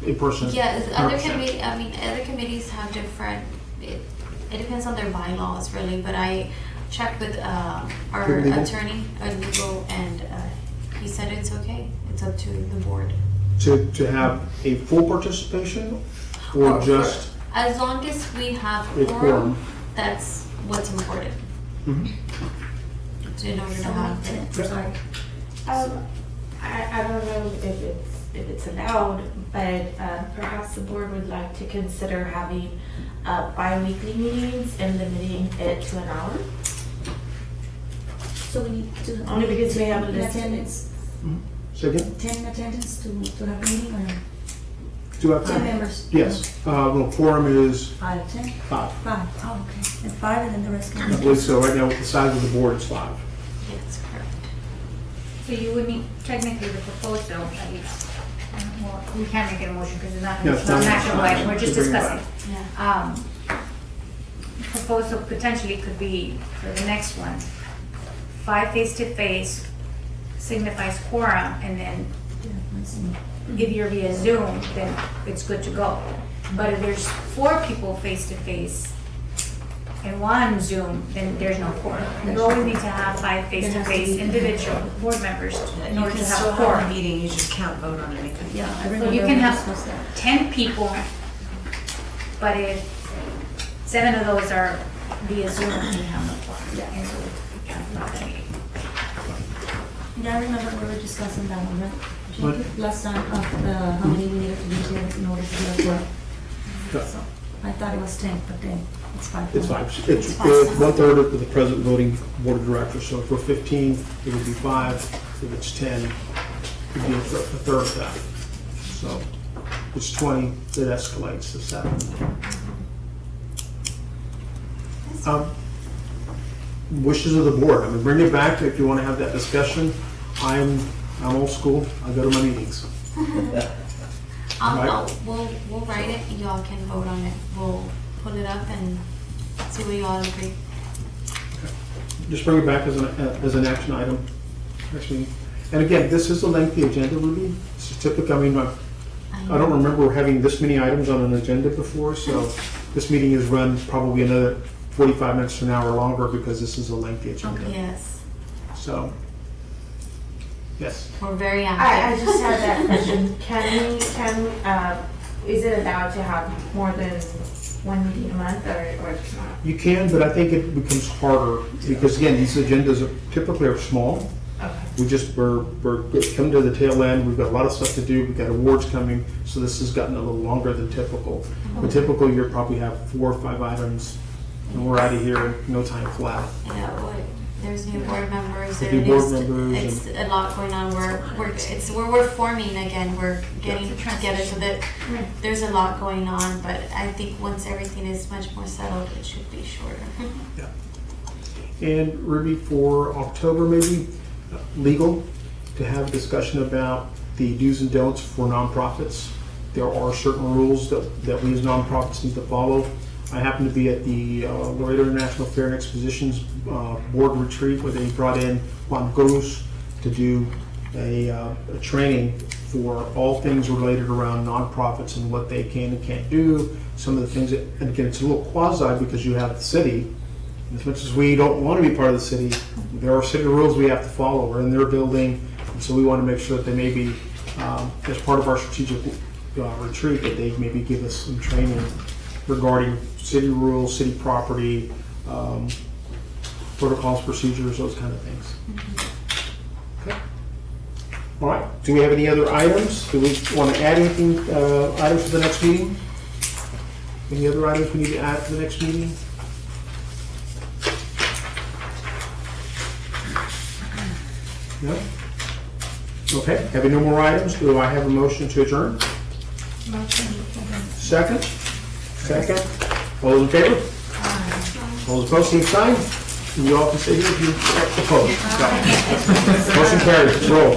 in person.
Yeah, other committees have different, it depends on their bylaws really, but I checked with our attorney, legal, and he said it's okay. It's up to the board.
To have a full participation, or just
as long as we have
a
quorum,
quorum?
that's what's important. So in order to have
I don't know if it's allowed, but perhaps the board would like to consider having bi-weekly meetings and limiting it to an hour.
So we need to.
Only because we have a list.
Attendance,
say again?
10 attendance to have a meeting, or
Do you have
10 members?
Yes. No, quorum is
5, 10?
5.
5, oh, okay. And 5, and then the rest can
I
be.
believe so. Right now, with the size of the board, it's 5.
yes, correct.
So you would need technically the proposal, at least, well, we can't make it a motion because it's not,
Yeah,
it's not an
it's
action
not-
item, we're just
to bring it
discussing.
Yeah.
Proposal potentially could be for the next one, 5 face-to-face signifies quorum, and then if you're via Zoom, then it's good to go. But if there's 4 people face-to-face and 1 Zoom, then there's no quorum. You always need to have 5 face-to-face individual board members in order to have a quorum.
meeting, you just can't vote on anything.
Yeah, I
So
remember.
you can
we
have
discussed that.
10 people, but if 7 of those are via Zoom, you have no quorum. And so you can't have that meeting.
Yeah, I remember we were discussing that one, right?
What?
Last time of the, how many we needed to be here in order to get a quorum.
Yeah.
So I thought it was 10, but then it's 5.
It's 5. It's 1/3 of the present voting board of directors. So if we're 15, it would be 5. If it's 10, it would be a third of that. So if it's 20, it escalates to 7. Wishes of the board. I mean, bring it back if you want to have that discussion. I'm old school. I go to my meetings.
We'll write it, and y'all can vote on it. We'll put it up and see what y'all agree.
Just bring it back as an action item next meeting. And again, this is a lengthy agenda, Ruby. It's typical. I mean, I don't remember having this many items on an agenda before, so this meeting is run probably another 45 minutes to an hour longer because this is a lengthy agenda.
Yes,
So, yes.
we're very
I
active.
just had that question. Is it allowed to have more than one meeting a month or it's not?
You can, but I think it becomes harder because again, these agendas typically are small.
Okay.
We're coming to the tail end. We've got a lot of stuff to do. We've got awards coming, so this has gotten a little longer than typical. But typically, you probably have 4 or 5 items, and we're out of here in no time flat.
Yeah, there's new board members.
There's new board members
It's a lot going on. We're forming again. We're getting together so that there's a lot going on. But I think once everything is much more settled, it should be shorter.
And Ruby, for October, maybe legal to have a discussion about the do's and don'ts for nonprofits. There are certain rules that we as nonprofits need to follow. I happen to be at the Laredo International Fair and Expositions board retreat where they brought in Juan Cruz to do a training for all things related around nonprofits and what they can and can't do. Some of the things that, and again, it's a little quasi because you have the city. As much as we don't want to be part of the city, there are city rules we have to follow. We're in their building, and so we want to make sure that they maybe, as part of our strategic retreat, that they maybe give us some training regarding city rules, city property, protocols, procedures, those kind of things. Okay. All right. Do we have any other items? Do we want to add anything, items to the next meeting? Any other items we need to add to the next meeting? No? Okay, having no more items, do I have a motion to adjourn?
Motion.
Second? Second. All those in favor? All those opposed, same sign. And you all can say here if you oppose. Motion carries. Roll.